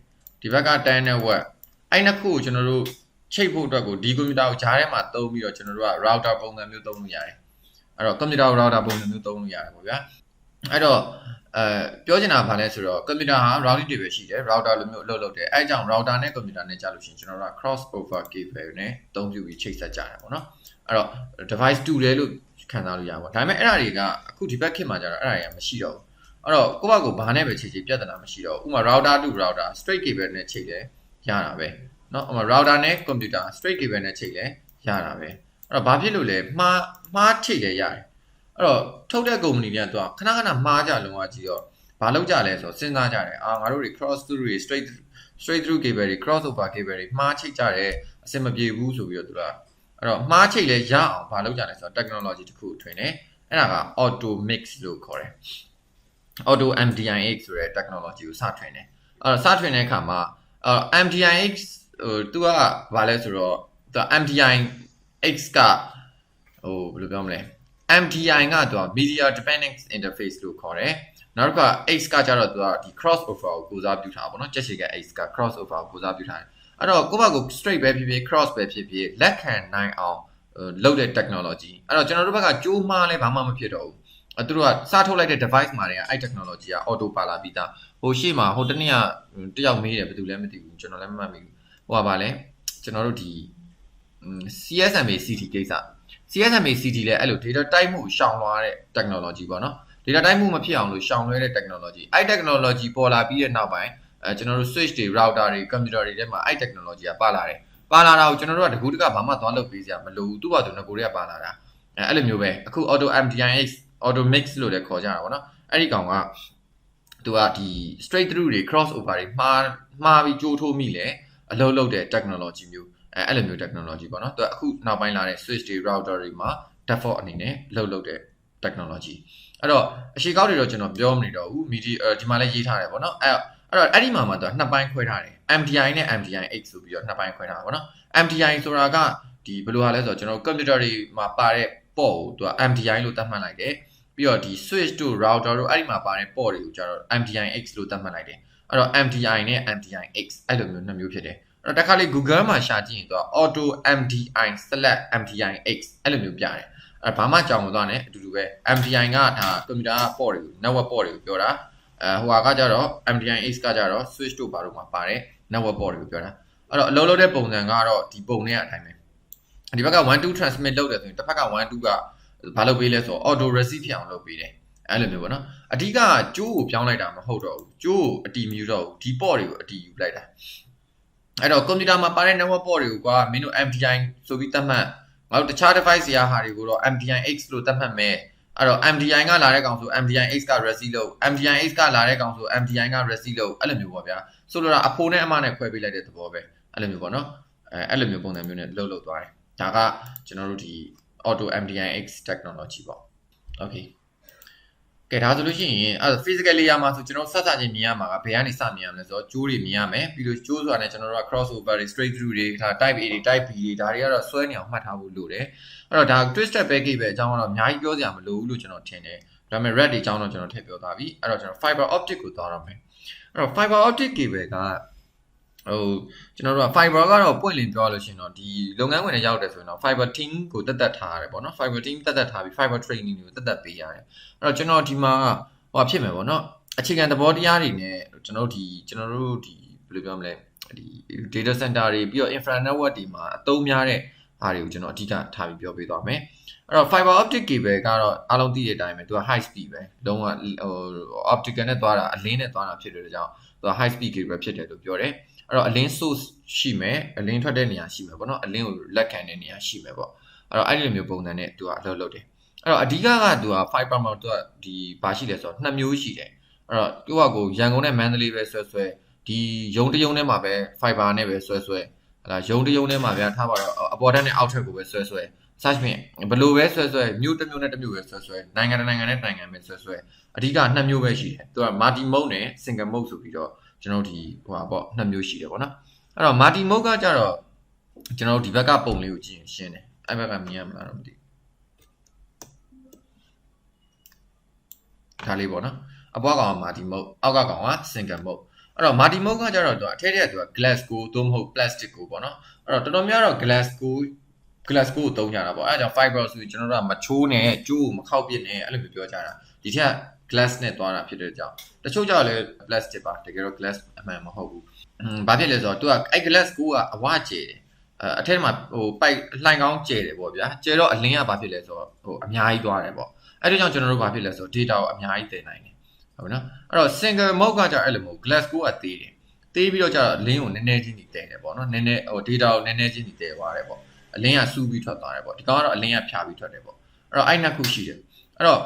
ဒီဘက်က10 network အဲ့နှစ်ခုကိုကျွန်တော်တို့ချိတ်ဖို့အတွက်ကိုဒီ computer ကိုဂျားထဲမှာသုံးပြီးတော့ကျွန်တော်တို့က router ပုံစံမျိုးသုံးလို့ရတယ်အဲ့တော့ computer router ပုံစံမျိုးသုံးလို့ရတယ်ပေါ့ဗျာအဲ့တော့ပြောချင်တာဗာလဲဆိုတော့ computer ဟာ routing table ရှိတယ် router လိုမျိုးအလုပ်လုပ်တယ်အဲ့ကြောင့် router နဲ့ computer နဲ့ကြာလို့ရှိရင်ကျွန်တော်တို့က cross over cable နဲ့အသုံးပြုပြီးချိတ်ဆက်ကြတယ်ပေါ့နော်အဲ့တော့ device တူတယ်လို့ခံစားလို့ရပါဘောဒါပေမဲ့အဲ့ဒါတွေကအခုဒီဘက်ခေတ်မှာကျတော့အဲ့ဒါတွေကမရှိတော့ဘူးအဲ့တော့ကိုယ့်ဘက်ကဘာနဲ့ပဲချိတ်ချိတ်ပြဿနာမရှိတော့ဘူးဥပမာ router to router straight cable နဲ့ချိတ်တယ်ရတာပဲเนาะဥပမာ router နဲ့ computer straight cable နဲ့ချိတ်လဲရတာပဲအဲ့တော့ဘာဖြစ်လို့လဲမှားချိတ်လဲရတယ်အဲ့တော့ထုတ်တဲ့ကုမ္ပဏီတွေကသူကခဏခဏမှားကြလုံးဝကြည့်တော့ဘာလုပ်ကြလဲဆိုတော့စဉ်းစားကြတယ်ငါတို့တွေ cross through တွေ straight through cable တွေ cross over cable တွေမှားချိတ်ကြတယ်အဆင်မပြေဘူးဆိုပြီးတော့သူကအဲ့တော့မှားချိတ်လဲရအောင်ဘာလုပ်ကြလဲဆိုတော့ technology တစ်ခုထွင်တယ်အဲ့ဒါက auto mix လို့ခေါ်တယ် auto MDIX ဆိုတဲ့ technology ကိုစထွင်တယ်အဲ့တော့စထွင်တဲ့အခါမှာ MDIX သူကဘာလဲဆိုတော့သူ MDIX ကဘယ်လိုပြောမလဲ MDI ကသူက media dependence interface လို့ခေါ်တယ်နောက်တစ်ခါ X ကကျတော့သူကဒီ crossover ကိုကိုစားပြုထားတာပေါ့နော်ကြက်ရှည်က X က crossover ကိုကိုစားပြုထားတယ်အဲ့တော့ကိုယ့်ဘက်ကို straight ပဲဖြစ်ဖြစ် cross ပဲဖြစ်ဖြစ်လက်ခံနိုင်အောင်လုပ်တဲ့ technology အဲ့တော့ကျွန်တော်တို့ဘက်ကကြိုးမှားလဲဘာမှမဖြစ်တော့ဘူးသူတို့ကစထုတ်လိုက်တဲ့ device မှာတွေကအဲ့ technology က auto ပါလာပြီးသားဟိုရှေ့မှာဟိုတနေ့ကတယောက်မေးတယ်ဘယ်သူလဲမသိဘူးကျွန်တော်လည်းမမှတ်မိဘူးဟိုကဗာလဲကျွန်တော်တို့ဒီ CSMA CT ကိစ္စ CSMA CT လဲအဲ့လို data type မှုရှောင်လွှားတဲ့ technology ပေါ့နော် data type မှုမဖြစ်အောင်လို့ရှောင်လွှဲတဲ့ technology အဲ့ technology ပေါ်လာပြီးတဲ့နောက်ပိုင်းကျွန်တော်တို့ switch တွေ router တွေ computer တွေထဲမှာအဲ့ technology ကပါလာတယ်ပါလာတာကိုကျွန်တော်တို့ကတကူတကဘာမှသွားလုပ်ပေးစရာမလိုဘူးသူ့ဘာသူငကိုတွေကပါလာတာအဲ့လိုမျိုးပဲအခု auto MDIX auto mix လို့လည်းခေါ်ကြတာပေါ့နော်အဲ့ဒီကောင်ကသူကဒီ straight through တွေ cross over တွေမှားပြီးကြိုးထိုးမိလေအလုပ်လုပ်တဲ့ technology မျိုးအဲ့လိုမျိုး technology ပေါ့နော်သူကအခုနောက်ပိုင်းလာတဲ့ switch တွေ router တွေမှာ default အနေနဲ့လုပ်တဲ့ technology အဲ့တော့အရှိကောက်တွေတော့ကျွန်တော်ပြောမနေတော့ဘူး media ဒီမှာလည်းရေးထားတယ်ပေါ့နော်အဲ့ဒီမှာသူကနှစ်ပိုင်းခွဲထားတယ် MDI နဲ့ MDIX ဆိုပြီးတော့နှစ်ပိုင်းခွဲထားတာပေါ့နော် MDI ဆိုတာကဒီဘယ်လိုဟာလဲဆိုတော့ကျွန်တော် computer တွေမှာပါတဲ့ port ကိုသူက MDI လို့သတ်မှတ်လိုက်တယ်ပြီးတော့ဒီ switch တို့ router တို့အဲ့ဒီမှာပါတဲ့ port တွေကိုကျတော့ MDIX လို့သတ်မှတ်လိုက်တယ်အဲ့တော့ MDI နဲ့ MDIX အဲ့လိုမျိုးနှစ်မျိုးဖြစ်တယ် အဲ့တော့တစ်ခါလေ Google မှာရှာကြည့်ရင်သူက auto MDI/MDI-X အဲ့လိုမျိုးပြတယ်အဲ့ဘာမှကြောင်မသွားနဲ့အတူတူပဲ MDI ကဒါကွန်ပျူတာက port တွေကို network port တွေကိုပြောတာဟိုကကြတော့ MDI-X ကကြတော့ switch တို့ဘာတို့မှာပါတယ် network port တွေကိုပြောတာအဲ့တော့အလုံးလုံးတဲ့ပုံစံကတော့ဒီပုံနဲ့အတိုင်းပဲဒီဘက်က1 2 transmit လုပ်တယ်ဆိုရင်တစ်ဖက်က1 2ကဘာလုပ်ပေးလဲဆိုတော့ auto receive ဖြစ်အောင်လုပ်ပေးတယ်အဲ့လိုမျိုးပေါ့နော်အဓိကကျိုးကိုပြောင်းလိုက်တာမဟုတ်တော့ဘူးကျိုးကိုအတီမြူတော့ဘူးဒီ port တွေကိုအတီယူလိုက်တာအဲ့တော့ကွန်ပျူတာမှာပါတဲ့ network port တွေကိုကွာမင်းတို့ MDI ဆိုပြီးသတ်မှတ်ငါတို့တခြား device တွေဟာတွေကိုတော့ MDI-X လို့သတ်မှတ်မယ်အဲ့တော့ MDI ကလာတဲ့ကောင်ဆို MDI-X က receive လုပ် MDI-X ကလာတဲ့ကောင်ဆို MDI က receive လုပ်အဲ့လိုမျိုးပေါ့ဗျာဆိုလိုတာအဖိုးနဲ့အမနဲ့ခွဲပေးလိုက်တဲ့သဘောပဲအဲ့လိုမျိုးပေါ့နော်အဲ့လိုမျိုးပုံစံမျိုးနဲ့လုပ်သွားတယ်ဒါကကျွန်တော်တို့ဒီ auto MDI-X technology ပေါ့ okay ကဲဒါဆိုလို့ရှိရင်အဲ့ physical layer မှာဆိုကျွန်တော်ဆက်ချင်းမြင်ရမှာကဘယ်ကနေစမြင်ရမလဲဆိုတော့ကျိုးတွေမြင်ရမယ်ပြီးလို့ကျိုးဆိုတာနဲ့ကျွန်တော်တို့က crossover တွေ straight through တွေဒါ type A တွေ type B တွေဒါတွေကတော့ဆွဲနေအောင်မှတ်ထားဖို့လိုတယ်အဲ့တော့ဒါ twisted package ပဲအကြောင်းကတော့အများကြီးပြောစရာမလိုဘူးလို့ကျွန်တော်ထင်တယ်ဒါပေမဲ့ red တွေအကြောင်းတော့ကျွန်တော်ထည့်ပြောသွားပြီအဲ့တော့ကျွန်တော် fiber optic ကိုသွားတော့မယ်အဲ့တော့ fiber optic cable ကကျွန်တော်တို့က fiber ကတော့ပွင့်လင်းပြောလို့ရှိရင်တော့ဒီလုပ်ငန်းခွင်နဲ့ရောက်တယ်ဆိုရင်တော့ fiber team ကိုတက်ထားရတယ်ပေါ့နော် fiber team တက်ထားပြီး fiber training တွေကိုတက်ပေးရတယ်အဲ့တော့ကျွန်တော်ဒီမှာဟိုဖြစ်မယ်ပေါ့နော်အခြေခံသဘောတရားတွေနဲ့ကျွန်တော်တို့ဒီဘယ်လိုပြောမလဲဒီ data center တွေပြီးတော့ infra network တွေမှာအသုံးများတဲ့ဟာတွေကိုကျွန်တော်အဓိကထားပြီးပြောပေးသွားမယ်အဲ့တော့ fiber optic cable ကတော့အားလုံးသိတဲ့အတိုင်းပဲသူက high speed ပဲလုံးဝoptical နဲ့သွားတာအလင်းနဲ့သွားတာဖြစ်တဲ့ကြောင့်သူက high speed cable ဖြစ်တယ်လို့ပြောတယ်အဲ့တော့အလင်း source ရှိမယ်အလင်းထွက်တဲ့နေရာရှိမယ်ပေါ့နော်အလင်းကိုလက်ခံတဲ့နေရာရှိမယ်ပေါ့အဲ့တော့အဲ့ဒီလိုမျိုးပုံစံနဲ့သူကအလုပ်လုပ်တယ်အဲ့တော့အဓိကသူက fiber မှာသူကဒီဘာရှိလဲဆိုတော့နှစ်မျိုးရှိတယ်အဲ့တော့သူကကိုရန်ကုန်နဲ့မန္တလေးပဲဆွဲဒီရုံတရုံထဲမှာပဲ fiber နဲ့ပဲဆွဲဟလာရုံတရုံထဲမှာဗျာထားပါတော့အပေါ်ထက်နဲ့အောက်ထက်ကိုပဲဆွဲစဖြင့်ဘယ်လိုပဲဆွဲမြို့တစ်မြို့နဲ့တစ်မြို့ပဲဆွဲနိုင်ငံနဲ့နိုင်ငံပဲဆွဲအဓိကနှစ်မျိုးပဲရှိတယ်သူက multi mode နဲ့ single mode ဆိုပြီးတော့ကျွန်တော်ဒီဟိုပါပေါ့နှစ်မျိုးရှိတယ်ပေါ့နော်အဲ့တော့ multi mode ကကြတော့ကျွန်တော်ဒီဘက်ကပုံလေးကိုကြည့်ရင်ရှင်းတယ်အဲ့ဘက်ကမြင်ရမလားတော့မသိဒါလေးပေါ့နော်အပေါ်ကောင်က multi mode အောက်ကကောင်က single mode အဲ့တော့ multi mode ကကြတော့သူအထက်ထက်ကသူက glass ကိုသို့မဟုတ် plastic ကိုပေါ့နော်အဲ့တော့တော်တော်များတော့ glass ကိုသုံးကြတာပေါ့အဲ့ဒါကြောင့် fiber ဆိုရင်ကျွန်တော်တို့ကမချိုးနဲ့ကျိုးကိုမခောက်ပစ်နဲ့အဲ့လိုမျိုးပြောကြတာဒီထက် glass နဲ့သွားတာဖြစ်တဲ့ကြောင့်တချို့ကြောင့်လည်း plastic ပါတကယ်တော့ glass အမှန်မဟုတ်ဘူးဘာဖြစ်လဲဆိုတော့သူကအဲ့ glass ကိုကအဝကျဲတယ်အထက်မှာဟိုပိုက်လှိုင်ကောင်းကျဲတယ်ပေါ့ဗျာကျဲတော့အလင်းကဘာဖြစ်လဲဆိုတော့ဟိုအများကြီးသွားတယ်ပေါ့အဲ့ဒါကြောင့်ကျွန်တော်တို့ဘာဖြစ်လဲဆိုတော့ data ကိုအများကြီးတင်နိုင်တယ်ဟုတ်နော်အဲ့တော့ single mode ကကြအဲ့လိုမဟုတ် glass ကိုကသေးတယ်သေးပြီးတော့ကျတော့အလင်းကိုနည်းနည်းချင်းတည်တယ်ပေါ့နော်နည်းနည်းဟို data ကိုနည်းနည်းချင်းတည်တယ်သွားတယ်ပေါ့အလင်းကစူးပြီးထွက်သွားတယ်ပေါ့ဒီကောင်ကတော့အလင်းကဖြာပြီးထွက်တယ်ပေါ့အဲ့တော့အဲ့နှစ်ခုရှိတယ်အဲ့တော့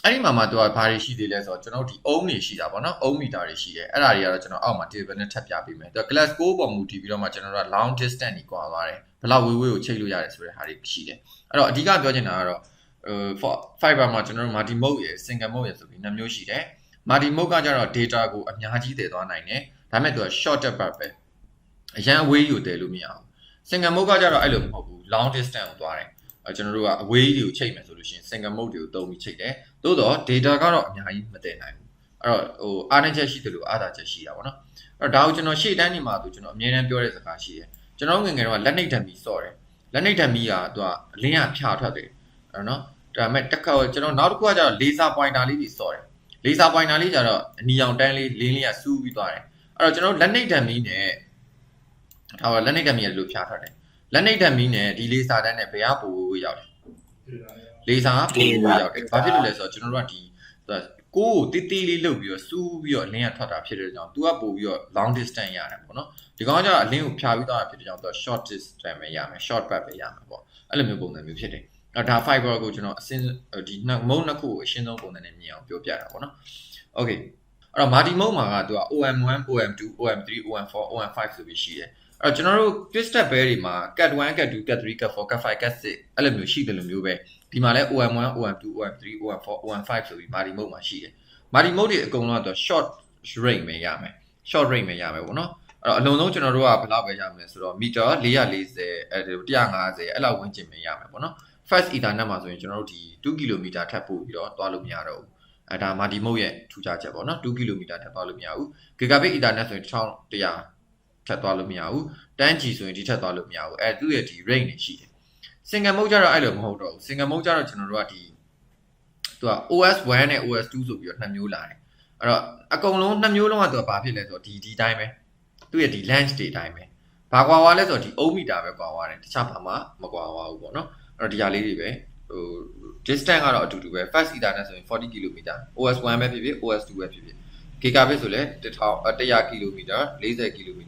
အဲ့ဒီမှာသူကဘာတွေရှိသေးလဲဆိုတော့ကျွန်တော်ဒီ ohm တွေရှိတာပေါ့နော် ohm meter တွေရှိတယ်အဲ့ဒါတွေကတော့ကျွန်တော်အောက်မှာ table နဲ့ထပ်ပြပေးမယ်သူက glass 6ပေါ်မူတည်ပြီးတော့မှကျွန်တော်တို့က long distance ကြီးကွာသွားတယ်ဘယ်လောက်ဝေးကိုချိန်လို့ရတယ်ဆိုတဲ့ဟာတွေရှိတယ်အဲ့တော့အဓိကပြောချင်တာကတော့fiber မှာကျွန်တော်တို့ multi mode ရယ် single mode ရယ်ဆိုပြီးနှစ်မျိုးရှိတယ် multi mode ကကြတော့ data ကိုအများကြီးတည်သွားနိုင်တယ်ဒါပေမဲ့သူက short part ပဲအရန်အဝေးကြီးကိုတည်လို့မရဘူး single mode ကကြတော့အဲ့လိုမဟုတ်ဘူး long distance ကိုသွားတယ်ကျွန်တော်တို့ကအဝေးကြီးကိုချိန်မယ်ဆိုလို့ရှိရင် single mode တွေကိုသုံးပြီးချိန်တယ်သို့တော့ data ကတော့အများကြီးမတည်နိုင်ဘူးအဲ့တော့ဟိုအားနည်းချက်ရှိတယ်လို့အားသာချက်ရှိတာပေါ့နော်အဲ့တော့ဒါကိုကျွန်တော်ရှေ့တန်းနေမှာကျွန်တော်အမြဲတမ်းပြောတဲ့စကားရှိတယ်ကျွန်တော်ငယ်ငယ်တော့လက်နှိပ်ဓာတ်မီစော့တယ်လက်နှိပ်ဓာတ်မီကသူကအလင်းကဖြာထွက်တယ်အဲ့နော်ဒါပေမဲ့တစ်ခါကျွန်တော်နောက်တစ်ခုကကျတော့ laser pointer လေးတွေစော့တယ် laser pointer လေးကျတော့အနီရောင်တန်းလေးလင်းလေးကစူးပြီးသွားတယ်အဲ့တော့ကျွန်တော်လက်နှိပ်ဓာတ်မီနဲ့ဒါကလက်နှိပ်ဓာတ်မီကလို့ဖြာထွက်တယ်လက်နှိပ်ဓာတ်မီနဲ့ဒီ laser တန်းနဲ့ဘယ်ကပိုရောက်တယ် laser ကပိုရောက်တယ်ဘာဖြစ်လို့လဲဆိုတော့ကျွန်တော်တို့ကဒီကိုယ်ကိုတီးလေးလုပ်ပြီးတော့စူးပြီးတော့အလင်းကထွက်တာဖြစ်တဲ့ကြောင့် तू ကပို့ပြီးတော့ long distance ရတယ်ပေါ့နော်ဒီကောင်ကကျတော့အလင်းကိုဖြာပြီးသွားတာဖြစ်တဲ့ကြောင့် तू short distance ပဲရမယ် short path ပဲရမှာပေါ့အဲ့လိုမျိုးပုံစံမျိုးဖြစ်တယ်အဲ့ဒါ fiber ကိုကျွန်တော်အစင်းဒီမုံနှစ်ခုကိုအရှင်းဆုံးပုံစံနဲ့မြင်အောင်ပြောပြတာပေါ့နော် okay အဲ့တော့ multi mode မှာက तू က OM1 OM2 OM3 OM4 OM5 ဆိုပြီးရှိတယ်အဲ့တော့ကျွန်တော်တို့ twisted pair တွေမှာ cat 1 cat 2 cat 3 cat 4 cat 5 cat 6အဲ့လိုမျိုးရှိတယ်လို့မျိုးပဲဒီမှာလဲ OM1 OM2 OM3 OM4 OM5 ဆိုပြီး multi mode မှာရှိတယ် multi mode တွေအကုန်လုံးကတော့ short range ပဲရမယ် short range ပဲရမယ်ပေါ့နော်အဲ့တော့အလုံးစုံကျွန်တော်တို့ကဘယ်လောက်ပဲရမလဲဆိုတော့ meter 440150အဲ့လောက်ဝန်းကျင်ပဲရမယ်ပေါ့နော် fast ethernet မှာဆိုရင်ကျွန်တော်တို့ဒီ2 km ထပ်ပို့ပြီးတော့သွားလို့မရတော့ဘူးအဲ့ဒါ multi mode ရဲ့ထူးခြားချက်ပေါ့နော်2 km ထပ်သွားလို့မရဘူး gigabit ethernet ဆိုရင်1100 ဖြတ်သွားလို့မရဘူးတန်းကြီးဆိုရင်ဒီထက်သွားလို့မရဘူးသူ့ရဲ့ဒီ range တွေရှိတယ် single mode ကျတော့အဲ့လိုမဟုတ်တော့ဘူး single mode ကျတော့ကျွန်တော်တို့ကဒီသူက OS1 နဲ့ OS2 ဆိုပြီးတော့နှစ်မျိုးလာတယ်အဲ့တော့အကုန်လုံးနှစ်မျိုးလုံးကသူကဘာဖြစ်လဲဆိုတော့ဒီတိုင်းပဲသူ့ရဲ့ဒီ length တွေတိုင်းပဲဘာကွာွားလဲဆိုတော့ဒီ ohm meter ပဲကွာွားတယ်တခြားဘာမှမကွာွားဘူးပေါ့နော်အဲ့တော့ဒီဟာလေးတွေပဲဟို distance ကတော့အတူတူပဲ fast ethernet ဆိုရင်40 km OS1 ပဲဖြစ်ဖြစ် OS2 ပဲဖြစ်ဖြစ် gigabit ဆိုလဲ100 km 40 km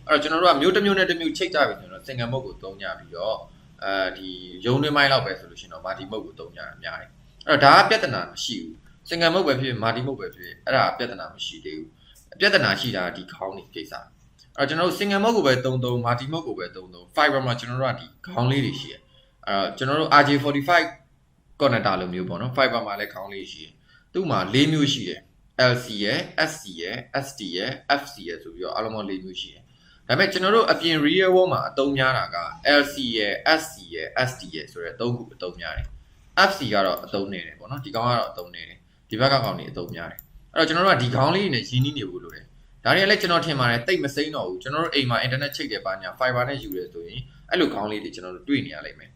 အဲ့တော့ကျွန်တော်တို့ကမျိုးတစ်မျိုးနဲ့တစ်မျိုးချိတ်ကြပြီဆိုတော့ single mode ကိုသုံးကြပြီးတော့ဒီရုံးတွင်းမိုင်းလောက်ပဲဆိုလို့ရှိရင်တော့ multi mode ကိုသုံးကြတာများတယ်အဲ့တော့ဒါကပြဿနာမရှိဘူး single mode ပဲဖြစ်ဖြစ် multi mode ပဲဖြစ်ဖြစ်အဲ့ဒါပြဿနာမရှိသေးဘူးပြဿနာရှိတာဒီခေါင်းနေကိစ္စအဲ့တော့ကျွန်တော်တို့ single mode ကိုပဲသုံး multi mode ကိုပဲသုံး fiber မှာကျွန်တော်တို့ကဒီခေါင်းလေးတွေရှိတယ်အဲ့တော့ကျွန်တော်တို့ RJ45 connector လိုမျိုးပေါ့နော် fiber မှာလည်းခေါင်းလေးရှိတယ်သူ့မှာ၄မျိုးရှိတယ် LC ရယ် SC ရယ် ST ရယ် FC ရယ်ဆိုပြီးတော့အားလုံးပေါင်း၄မျိုးရှိတယ်ဒါပေမဲ့ကျွန်တော်တို့အပြင် real world မှာအသုံးများတာက LC ရယ် SC ရယ် ST ရယ်ဆိုတဲ့၃ခုအသုံးများတယ် FC ကတော့အသုံးနေတယ်ပေါ့နော်ဒီကောင်ကတော့အသုံးနေတယ်ဒီဘက်ကကောင်တွေအသုံးများတယ်အဲ့တော့ကျွန်တော်တို့ကဒီခေါင်းလေးနဲ့ရင်းနှီးနေဖို့လိုတယ်ဒါတွေကလည်းကျွန်တော်ထင်ပါတယ်တိတ်မစိမ့်တော့ဘူးကျွန်တော်တို့အိမ်မှာ internet ချိတ်တယ်ပါညာ fiber နဲ့ယူရဲဆိုရင်အဲ့လိုခေါင်းလေးတွေကျွန်တော်တို့တွေ့နေရလိမ့်မယ်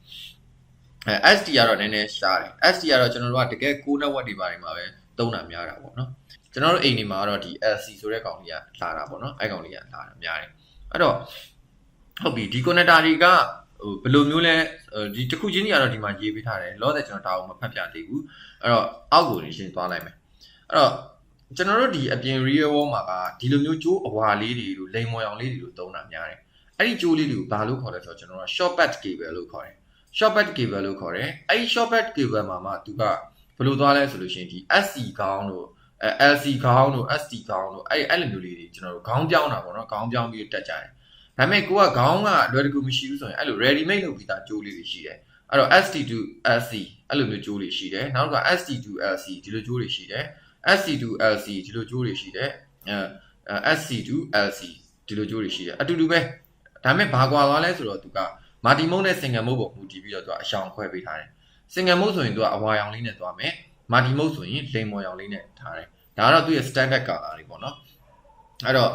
ST ကတော့နည်းနည်းရှားတယ် ST ကတော့ကျွန်တော်တို့ကတကယ်9 network တွေပါတယ်မှာပဲသုံးတာများတာပေါ့နော်ကျွန်တော်တို့အိမ်တွေမှာတော့ဒီ LC ဆိုတဲ့ကောင်လေးကလာတာပေါ့နော်အဲ့ကောင်လေးကလာတာများတယ်အဲ့တော့ဟုတ်ပြီဒီ connector တွေကဟိုဘယ်လိုမျိုးလဲဒီတစ်ခုချင်းတွေကတော့ဒီမှာရေးပေးထားတယ်လောတဲ့ကျွန်တော်ဒါအောင်မဖတ်ပြသေးဘူးအဲ့တော့အောက်ကိုရှင်းသွားလိုက်မယ်အဲ့တော့ကျွန်တော်တို့ဒီအပြင် real world မှာကဒီလိုမျိုးကြိုးအဝါလေးတွေလိုလိမ်မော်ရောင်လေးတွေလိုသုံးတာများတယ်အဲ့ဒီကြိုးလေးတွေကိုဘာလို့ခေါ်လဲဆိုတော့ကျွန်တော်တို့က short band cable လို့ခေါ်တယ် short band cable လို့ခေါ်တယ်အဲ့ဒီ short band cable မှာမှသူကဘယ်လိုသွားလဲဆိုလို့ရှိရင်ဒီ SC ခေါင်းတို့LC ခေါင်းတို့ ST ခေါင်းတို့အဲ့လိုမျိုးလေးတွေကျွန်တော်တို့ခေါင်းပြောင်းတာပေါ့နော်ခေါင်းပြောင်းပြီးတက်ကြတယ်ဒါပေမဲ့ကိုကခေါင်းကလွယ်တကူမရှိဘူးဆိုရင်အဲ့လို ready made လုပ်ပြီးသားကြိုးလေးတွေရှိတယ်အဲ့တော့ ST to LC အဲ့လိုမျိုးကြိုးတွေရှိတယ်နောက်က ST to LC ဒီလိုကြိုးတွေရှိတယ် SC to LC ဒီလိုကြိုးတွေရှိတယ်SC to LC ဒီလိုကြိုးတွေရှိတယ်အတူတူပဲဒါပေမဲ့ဘာကွာသွားလဲဆိုတော့သူက multi mode နဲ့ single mode ပုံမူတည်ပြီးတော့သူကအရှောင်ခွဲပေးထားတယ် single mode ဆိုရင်သူကအဝါရောင်လေးနဲ့သွားမယ် multi mode ဆိုရင်လိမ်မော်ရောင်လေးနဲ့ထားတယ်ဒါကတော့သူရဲ့ standard color တွေပေါ့နော်အဲ့တော့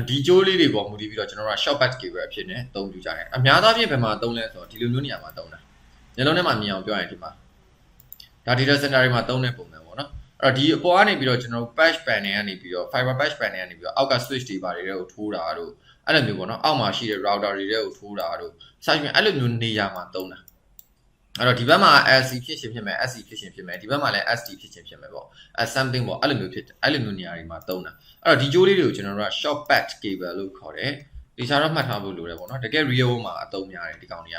ဒီကြိုးလေးတွေပေါ်မူတည်ပြီးတော့ကျွန်တော်တို့က short band cable အဖြစ်နဲ့သုံးယူကြတယ်အများသောအားဖြင့်ဘယ်မှာသုံးလဲဆိုတော့ဒီလိုမျိုးနေရာမှာသုံးတာညလုံးထဲမှာမြင်အောင်ပြောရရင်ဒီမှာဒါ data center တွေမှာသုံးတဲ့ပုံစံပေါ့နော်အဲ့တော့ဒီအပေါ်ကနေပြီးတော့ကျွန်တော်တို့ patch panel ကနေပြီးတော့ fiber patch panel ကနေပြီးတော့အောက်က switch တွေပါတွေကိုထိုးတာတို့အဲ့လိုမျိုးပေါ့နော်အောက်မှာရှိတဲ့ router တွေကိုထိုးတာတို့စသဖြင့်အဲ့လိုမျိုးနေရာမှာသုံးတာအဲ့တော့ဒီဘက်မှာ LC ဖြစ်ရှင်ဖြစ်မယ် SC ဖြစ်ရှင်ဖြစ်မယ်ဒီဘက်မှာလည်း ST ဖြစ်ရှင်ဖြစ်မယ်ပေါ့something ပေါ့အဲ့လိုမျိုးဖြစ်အဲ့လိုမျိုးနေရာတွေမှာသုံးတာအဲ့တော့ဒီကြိုးလေးတွေကိုကျွန်တော်တို့က short patch cable လို့ခေါ်တယ်ဒီခြားတော့မှတ်ထားဖို့လိုတယ်ပေါ့နော်တကယ် real မှာအသုံးများတယ်ဒီကောင်တွေက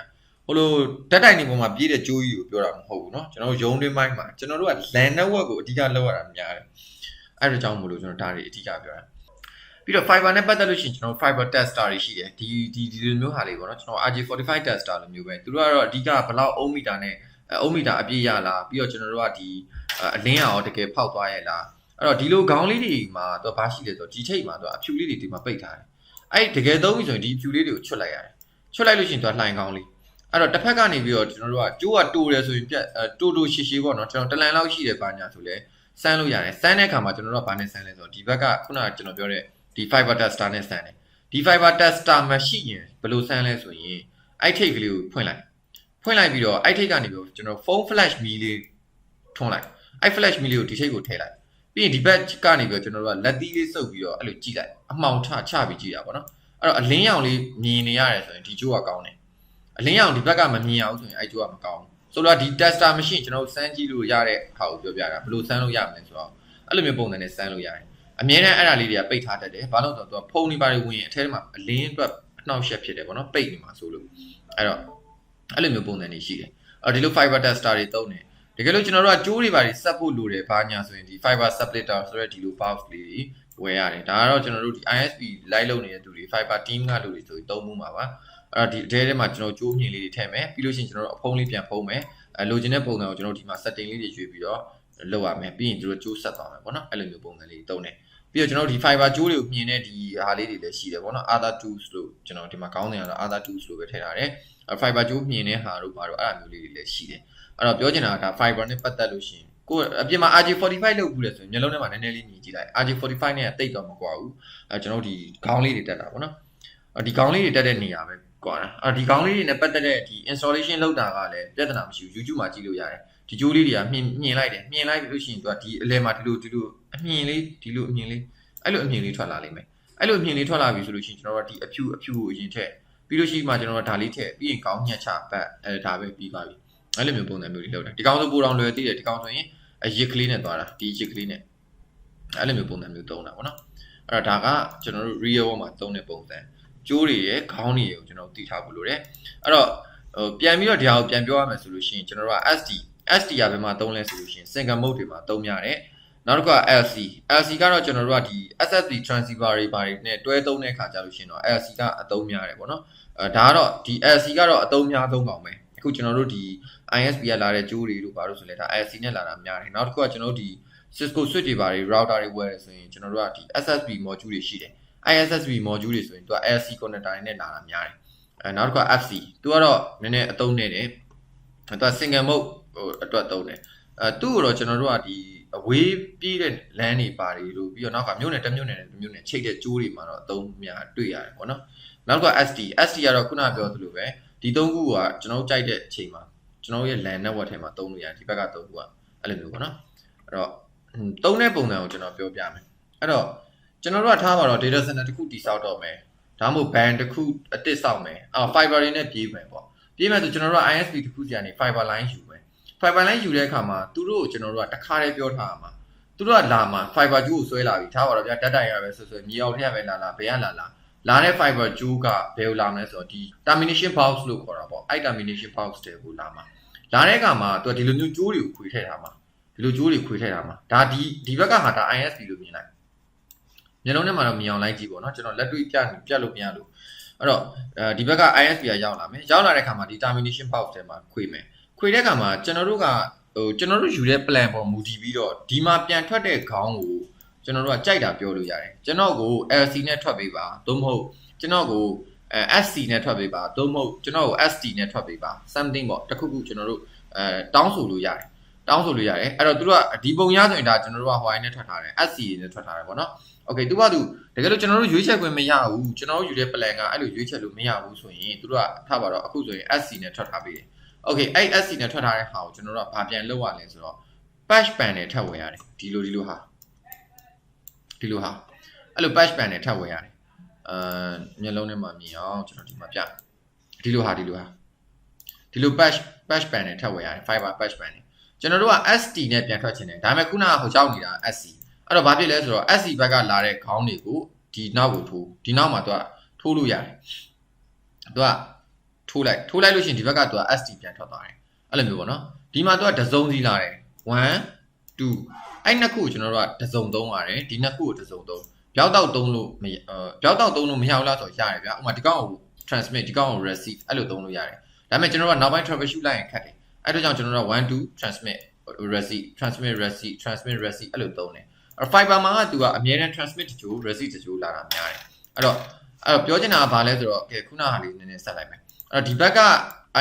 ဟိုလိုဓာတ်တိုင်တွေပေါ်မှာပြည့်တဲ့ကြိုးကြီးကိုပြောတာမဟုတ်ဘူးเนาะကျွန်တော်တို့ရုံးတွင်းပိုင်းမှာကျွန်တော်တို့က LAN network ကိုအဓိကလောက်ရတာများတယ်အဲ့ဒါကြောင့်မို့လို့ကျွန်တော်ဒါတွေအဓိကပြောတာပြီးတော့ fiber နဲ့ပတ်သက်လို့ရှိရင်ကျွန်တော် fiber tester တွေရှိတယ်ဒီလိုမျိုးဟာလေးပေါ့နော်ကျွန်တော် RJ45 tester လိုမျိုးပဲသူတို့ကတော့အဓိကဘယ်လောက် ohm meter နဲ့ohm meter အပြည့်ရလားပြီးတော့ကျွန်တော်တို့ကဒီအလင်းရောတကယ်ဖောက်သွားရဲ့လားအဲ့တော့ဒီလိုခေါင်းလေးတွေမှာတော့ဘာရှိလဲဆိုတော့ဒီထိတ်မှာတော့အဖြူလေးတွေဒီမှာပိတ်ထားတယ်အဲ့တကယ်သုံးပြီဆိုရင်ဒီအဖြူလေးတွေကိုချွတ်လိုက်ရတယ်ချွတ်လိုက်လို့ရှိရင်သူကလှိုင်ခေါင်းလေးအဲ့တော့တစ်ဖက်ကနေပြီးတော့ကျွန်တော်တို့ကကျိုးကတိုးတယ်ဆိုရင်ပြက်တိုးရှည်ပေါ့နော်ကျွန်တော်တလန်လောက်ရှိတယ်ပါညာဆိုလဲစမ်းလို့ရတယ်စမ်းတဲ့အခါမှာကျွန်တော်တို့ကဘာနဲ့စမ်းလဲဆိုတော့ဒီဘက်ကခုနကကျွန်တော်ပြောတဲ့ဒီ fiber tester နဲ့စမ်းတယ်ဒီ fiber tester မရှိရင်ဘယ်လိုစမ်းလဲဆိုရင်အဲ့ထိတ်ကလေးကိုဖွင့်လိုက်ပြီးတော့အဲ့ထိတ်ကနေပြီးတော့ကျွန်တော် phone flash မီလေးထွန်းလိုက်အဲ့ flash မီလေးကိုဒီထိတ်ကိုထည့်လိုက်ပြီးရင်ဒီဘက်ကနေပြီးတော့ကျွန်တော်တို့ကလက်သီးလေးစုပ်ပြီးတော့အဲ့လိုကြည့်လိုက်အမှောင်ချပြီးကြည့်တာပေါ့နော်အဲ့တော့အလင်းရောင်လေးမြင်နေရတယ်ဆိုရင်ဒီကြိုးကကောင်းတယ်အလင်းရောင်ဒီဘက်ကမမြင်အောင်ဆိုရင်အဲ့ကြိုးကမကောင်းဘူးဆိုတော့ဒီ tester machine ကျွန်တော်တို့စမ်းကြည့်လို့ရတဲ့ဟာကိုပြောပြတာဘယ်လိုစမ်းလို့ရမလဲဆိုတော့အဲ့လိုမျိုးပုံစံနဲ့စမ်းလို့ရတယ်အမြဲတမ်းအဲ့ဒါလေးတွေကပိတ်ထားတတ်တယ်ဘာလို့ဆိုတော့သူကဖုန်းတွေပါဝင်ရင်အထဲမှာအလင်းအတွက်အနှောက်အယှက်ဖြစ်တယ်ပေါ့နော်ပိတ်နေမှာဆိုလို့အဲ့တော့အဲ့လိုမျိုးပုံစံတွေရှိတယ်အဲ့ဒီလို fiber tester တွေသုံးတယ်တကယ်လို့ကျွန်တော်တို့ကကြိုးတွေပါတွေဆက်ဖို့လိုတယ်ဘာညာဆိုရင်ဒီ fiber splitter ဆိုတဲ့ဒီလို box လေးတွေဝယ်ရတယ်ဒါကတော့ကျွန်တော်တို့ဒီ ISP လိုက်လုပ်နေတဲ့သူတွေ fiber team ကလူတွေဆိုပြီးသုံးမှုမှာပါအဲ့တော့ဒီအထဲထဲမှာကျွန်တော်ကြိုးမြင်လေးတွေထည့်မယ်ပြီးလို့ရှိရင်ကျွန်တော်တို့အဖုံးလေးပြန်ဖုံးမယ်လိုချင်တဲ့ပုံစံကိုကျွန်တော်ဒီမှာ setting လေးတွေရွေးပြီးတော့လုပ်ရမယ်ပြီးရင်တို့ကြိုးဆက်သွားမယ်ပေါ့နော်အဲ့လိုမျိုးပုံစံလေးသုံးတယ်ပြီးတော့ကျွန်တော်ဒီ fiber ကြိုးတွေကိုမြင်တဲ့ဒီဟာလေးတွေလည်းရှိတယ်ပေါ့နော် other tools လို့ကျွန်တော်ဒီမှာကောင်းတယ်ကတော့ other tools လို့ပဲထည့်ထားတယ် fiber ကြိုးမြင်တဲ့ဟာတို့ဘာလို့အဲ့လိုမျိုးလေးတွေလည်းရှိတယ်အဲ့တော့ပြောချင်တာကဒါ fiber နဲ့ပတ်သက်လို့ရှိရင် ကိုအပြင်မှာ RJ45 လောက်ဘူးလေဆိုရင်မျိုးလုံးထဲမှာနည်းနည်းလေးညီကြည့်လိုက် RJ45 နဲ့တိတ်တော့မကွာဘူးကျွန်တော်ဒီခေါင်းလေးတွေတက်တာပေါ့နော်ဒီခေါင်းလေးတွေတက်တဲ့နေရာပဲကွာဒီခေါင်းလေးတွေနဲ့ပတ်သက်တဲ့ဒီ installation လောက်တာကလည်းပြဿနာမရှိဘူး YouTube မှာကြည့်လို့ရတယ်ဒီကြိုးလေးတွေကမြင်လိုက်တယ်မြင်လိုက်လို့ရှိရင်သူကဒီအလဲမှာဒီလိုအမြင်လေးဒီလိုအမြင်လေးအဲ့လိုအမြင်လေးထွက်လာလိမ့်မယ်အဲ့လိုအမြင်လေးထွက်လာပြီဆိုလို့ရှိရင်ကျွန်တော်တို့ဒီအဖြူကိုအရင်ထည့်ပြီးလို့ရှိမှကျွန်တော်တို့ဒါလေးထည့်ပြီးရင်ခေါင်းညှက်ချပတ်ဒါပဲပြီးသွားပြီအဲ့လိုမျိုးပုံစံမျိုးလေးလုပ်တယ်ဒီကောင်ဆိုပိုတောင်လွယ်သေးတယ်ဒီကောင်ဆိုရင်အရစ်ကလေးနဲ့သွားတာဒီရစ်ကလေးနဲ့အဲ့လိုမျိုးပုံစံမျိုးသုံးတာပေါ့နော်အဲ့တော့ဒါကကျွန်တော်တို့ real world မှာသုံးတဲ့ပုံစံကျိုးတွေရဲ့ခေါင်းတွေရဲ့ကိုကျွန်တော်သိထားဖို့လိုတယ်အဲ့တော့ပြန်ပြီးတော့ဒီဟာကိုပြန်ပြောရမယ်ဆိုလို့ရှိရင်ကျွန်တော်တို့က SD ကဘယ်မှာသုံးလဲဆိုလို့ရှိရင် single mode တွေမှာသုံးရတယ်နောက်တစ်ခုက LC ကတော့ကျွန်တော်တို့ကဒီ SSD transceiver တွေဘာတွေနဲ့တွဲသုံးတဲ့အခါကျလို့ရှိရင်တော့ LC ကအသုံးများတယ်ပေါ့နော်ဒါကတော့ဒီ LC ကတော့အသုံးများသုံးကောင်ပဲအခုကျွန်တော်တို့ဒီ ISP ကလာတဲ့ကြိုးတွေလို့ဘာလို့ဆိုလဲဒါ LC နဲ့လာတာများတယ်နောက်တစ်ခုကကျွန်တော်တို့ဒီ Cisco switch တွေဘာတွေ router တွေဝယ်ရဆိုရင်ကျွန်တော်တို့ကဒီ SSB module တွေရှိတယ် ISSB module တွေဆိုရင်သူက LC connector တွေနဲ့လာတာများတယ်နောက်တစ်ခုက FC သူကတော့နည်းနည်းအသုံးနဲ့တယ်သူက single mode အတွက်သုံးတယ်သူ့ကိုတော့ကျွန်တော်တို့ကဒီအဝေးပြေးတဲ့ LAN တွေပါတယ်လို့ပြီးတော့နောက်ကမြို့နယ်တစ်မြို့နယ်နဲ့တစ်မြို့နယ်ချိတ်တဲ့ကြိုးတွေမှာတော့အသုံးများတွေ့ရတယ်ပေါ့နော်နောက်က SD ကတော့ခုနပြောသလိုပဲဒီသုံးခုကကျွန်တော်တို့ကြိုက်တဲ့အချိန်မှာကျွန်တော်ရဲ့ LAN network ထဲမှာသုံးလို့ရတယ်ဒီဘက်ကသုံးခုကအဲ့လိုမျိုးပေါ့နော်အဲ့တော့သုံးတဲ့ပုံစံကိုကျွန်တော်ပြောပြမယ်အဲ့တော့ကျွန်တော်တို့ကထားပါတော့ data center တစ်ခုတည်ဆောက်တော့မယ်ဒါမှမဟုတ် band တစ်ခုအတစ်ဆောက်မယ်fiber တွေနဲ့ပြေးမယ်ပေါ့ပြေးမယ်ဆိုကျွန်တော်တို့က ISP တစ်ခုစီကနေ fiber line ယူမယ် fiber line ယူတဲ့အခါမှာသူတို့ကိုကျွန်တော်တို့ကတစ်ခါတည်းပြောထားရမှာသူတို့ကလာမှာ fiber ကျိုးကိုဆွဲလာပြီထားပါတော့ဗျာ data ရပဲဆွဲမြေအောင်ထည့်ရပဲလာဘယ်ကလာတဲ့ fiber ကျိုးကဘယ်ကိုလာမလဲဆိုတော့ဒီ termination box လို့ခေါ်တာပေါ့အဲ့ termination box တွေကိုလာမှာလာတဲ့အခါမှာသူကဒီလိုမျိုးကျိုးတွေကိုခွေထည့်ထားမှာဒီလိုကျိုးတွေခွေထည့်ထားမှာဒါဒီဘက်ကဟာဒါ ISP လို့မြင်လိုက်မျက်လုံးထဲမှာတော့မြင်အောင်လိုက်ကြည့်ပေါ့နော်ကျွန်တော်လက်တွေ့ပြလို့မရလို့အဲ့တော့ဒီဘက်က ISP ကရောက်လာမယ်ရောက်လာတဲ့အခါမှာဒီ termination box ထဲမှာခွေမယ်ခွေတဲ့အခါမှာကျွန်တော်တို့ကကျွန်တော်တို့ယူတဲ့ plan ပေါ်မူတည်ပြီးတော့ဒီမှာပြန်ထွက်တဲ့ခေါင်းကိုကျွန်တော်တို့ကကြိုက်တာပြောလို့ရတယ်ကျွန်တော်ကို LC နဲ့ထွက်ပေးပါသို့မဟုတ်ကျွန်တော်ကိုSC နဲ့ထွက်ပေးပါသို့မဟုတ်ကျွန်တော်ကို SD နဲ့ထွက်ပေးပါ something ပေါ့တခုခုကျွန်တော်တို့တောင်းဆိုလို့ရတယ်အဲ့တော့သူတို့ကဒီပုံရဆိုရင်ဒါကျွန်တော်တို့က Huawei နဲ့ထွက်ထားတယ် SC နဲ့ထွက်ထားတယ်ပေါ့နော် Okay သူကသူတကယ်လို့ကျွန်တော်တို့ရွေးချယ်ခွင့်မရဘူးကျွန်တော်တို့ယူတဲ့ plan ကအဲ့လိုရွေးချယ်လို့မရဘူးဆိုရင်သူတို့ကထားပါတော့အခုဆိုရင် SC နဲ့ထွက်ထားပေးတယ် Okay အဲ့ SC နဲ့ထွက်ထားတဲ့ဟာကိုကျွန်တော်တို့ကဘာပြန်လုပ်ရလဲဆိုတော့ patch pan နဲ့ထပ်ဝင်ရတယ်ဒီလိုဟာအဲ့လို patch pan နဲ့ထပ်ဝင်ရတယ်မျက်လုံးထဲမှာမြင်အောင်ကျွန်တော်ဒီမှာပြဒီလို patch pan နဲ့ထပ်ဝင်ရတယ် fiber patch pan နဲ့ကျွန်တော်တို့က SD နဲ့ပြန်ထွက်ချင်တယ်ဒါပေမဲ့ခုနကဟိုရောက်နေတာ SC အဲ့တော့ဘာဖြစ်လဲဆိုတော့ SC ဘက်ကလာတဲ့ခေါင်းတွေကိုဒီနောက်ကိုဒီနောက်မှာသူကထိုးလို့ရတယ်သူကထိုးလိုက်လို့ရှိရင်ဒီဘက်ကသူက SD ပြန်ထွက်သွားတယ်အဲ့လိုမျိုးပေါ့နော်ဒီမှာသူကတစုံစီလာတယ်1 2အဲ့နှစ်ခုကိုကျွန်တော်တို့ကတစုံသုံးရတယ်ဒီနှစ်ခုကိုတစုံသုံးပြောက်တောက်သုံးလို့မရဘူးလားဆိုတော့ရတယ်ဗျာဥပမာဒီကောင်ကို transmit ဒီကောင်ကို receive အဲ့လိုသုံးလို့ရတယ်ဒါပေမဲ့ကျွန်တော်တို့ကနောက်ပိုင်း troubleshoot လိုက်ရင်ခက်တယ်အဲ့ဒါကြောင့်ကျွန်တော်တို့က1 2 transmit receive အဲ့လိုသုံးတယ်အဲ့ fiber မှာကသူကအမြဲတမ်း transmit တချို့ receive တချို့လာတာများတယ်အဲ့တော့ပြောချင်တာကဘာလဲဆိုတော့ခုနဟာလေးနည်းနည်းဆက်လိုက်မယ်အဲ့တော့ဒီဘက်က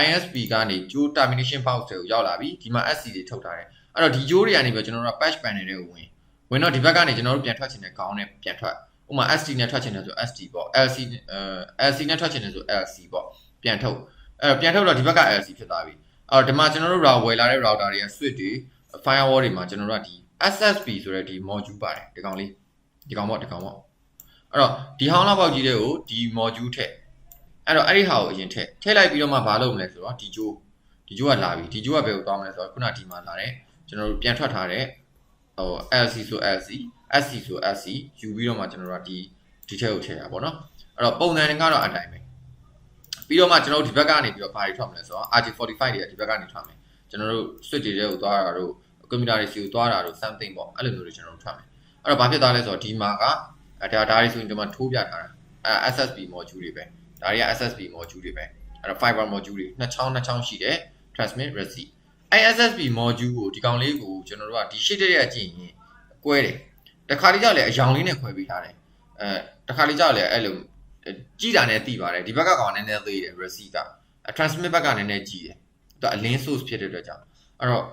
ISP ကနေကြိုး termination box တွေကိုရောက်လာပြီဒီမှာ SC တွေထုတ်ထားတယ်အဲ့တော့ဒီကြိုးတွေကနေပြီးကျွန်တော်တို့က patch panel တွေကိုဝင်တော့ဒီဘက်ကနေကျွန်တော်တို့ပြန်ထွက်ချင်တဲ့ခေါင်းနဲ့ပြန်ထွက်ဥပမာ SD နဲ့ထွက်ချင်တယ်ဆို SD ပေါ့ LC နဲ့ထွက်ချင်တယ်ဆို LC ပေါ့ပြန်ထုတ်ပြန်ထုတ်တော့ဒီဘက်က LC ဖြစ်သွားပြီအဲ့တော့ဒီမှာကျွန်တော်တို့ဝယ်လာတဲ့ router တွေက switch တွေ firewall တွေမှာကျွန်တော်တို့ကဒီ SSB ဆိုတဲ့ဒီ module ပါတယ်ဒီကောင်ပေါ့အဲ့တော့ဒီဟောင်းလောက်ပေါက်ကြီးတွေကိုဒီ module ထည့်အဲ့တော့အဲ့ဒီဟာကိုအရင်ထည့်လိုက်ပြီးတော့မှဘာလုပ်မလဲဆိုတော့ဒီကြိုးကလာပြီဒီကြိုးကဘယ်ကိုသွားမလဲဆိုတော့ခုနဒီမှာလာတယ်ကျွန်တော်တို့ပြန်ထွက်ထားတဲ့LC ဆို LC SC ဆို SC ယူပြီးတော့မှကျွန်တော်တို့ကဒီထည့်ကိုထည့်တာပေါ့နော်အဲ့တော့ပုံစံတွေကတော့အတိုင်းပဲပြီးတော့မှကျွန်တော်တို့ဒီဘက်ကနေပြီးတော့ဘာတွေထွက်မလဲဆိုတော့ RJ45 တွေကဒီဘက်ကနေထွက်မယ်ကျွန်တော်တို့ switch တွေကိုသွားတာတို့ကွန်ပျူတာတွေစီကိုသွားတာတို့ something ပေါ့အဲ့လိုမျိုးတွေကျွန်တော်တို့ထွက်မယ်အဲ့တော့ဘာဖြစ်သွားလဲဆိုတော့ဒီမှာကဒါတွေဆိုရင်ဒီမှာထိုးပြထားတာSSB module တွေပဲဒါတွေက SSB module တွေပဲအဲ့တော့ fiber module တွေနှစ်ချောင်းရှိတယ် transmit receive SSB module ကိုဒီကောင်လေးကိုကျွန်တော်တို့ကဒီရှစ်တဲ့ကြည့်ရင်ကွဲတယ်တခါလေးကြောက်လေအယောင်လေးနဲ့ခွဲပေးထားတယ်တခါလေးကြောက်လေအဲ့လိုကြည့်တာနဲ့သိပါတယ်ဒီဘက်ကကောင်နည်းနည်းသေးတယ် receive က transmit ဘက်ကနည်းနည်းကြီးတယ်သူကအလင်း source ဖြစ်တဲ့အတွက်ကြောင့်အဲ့တော့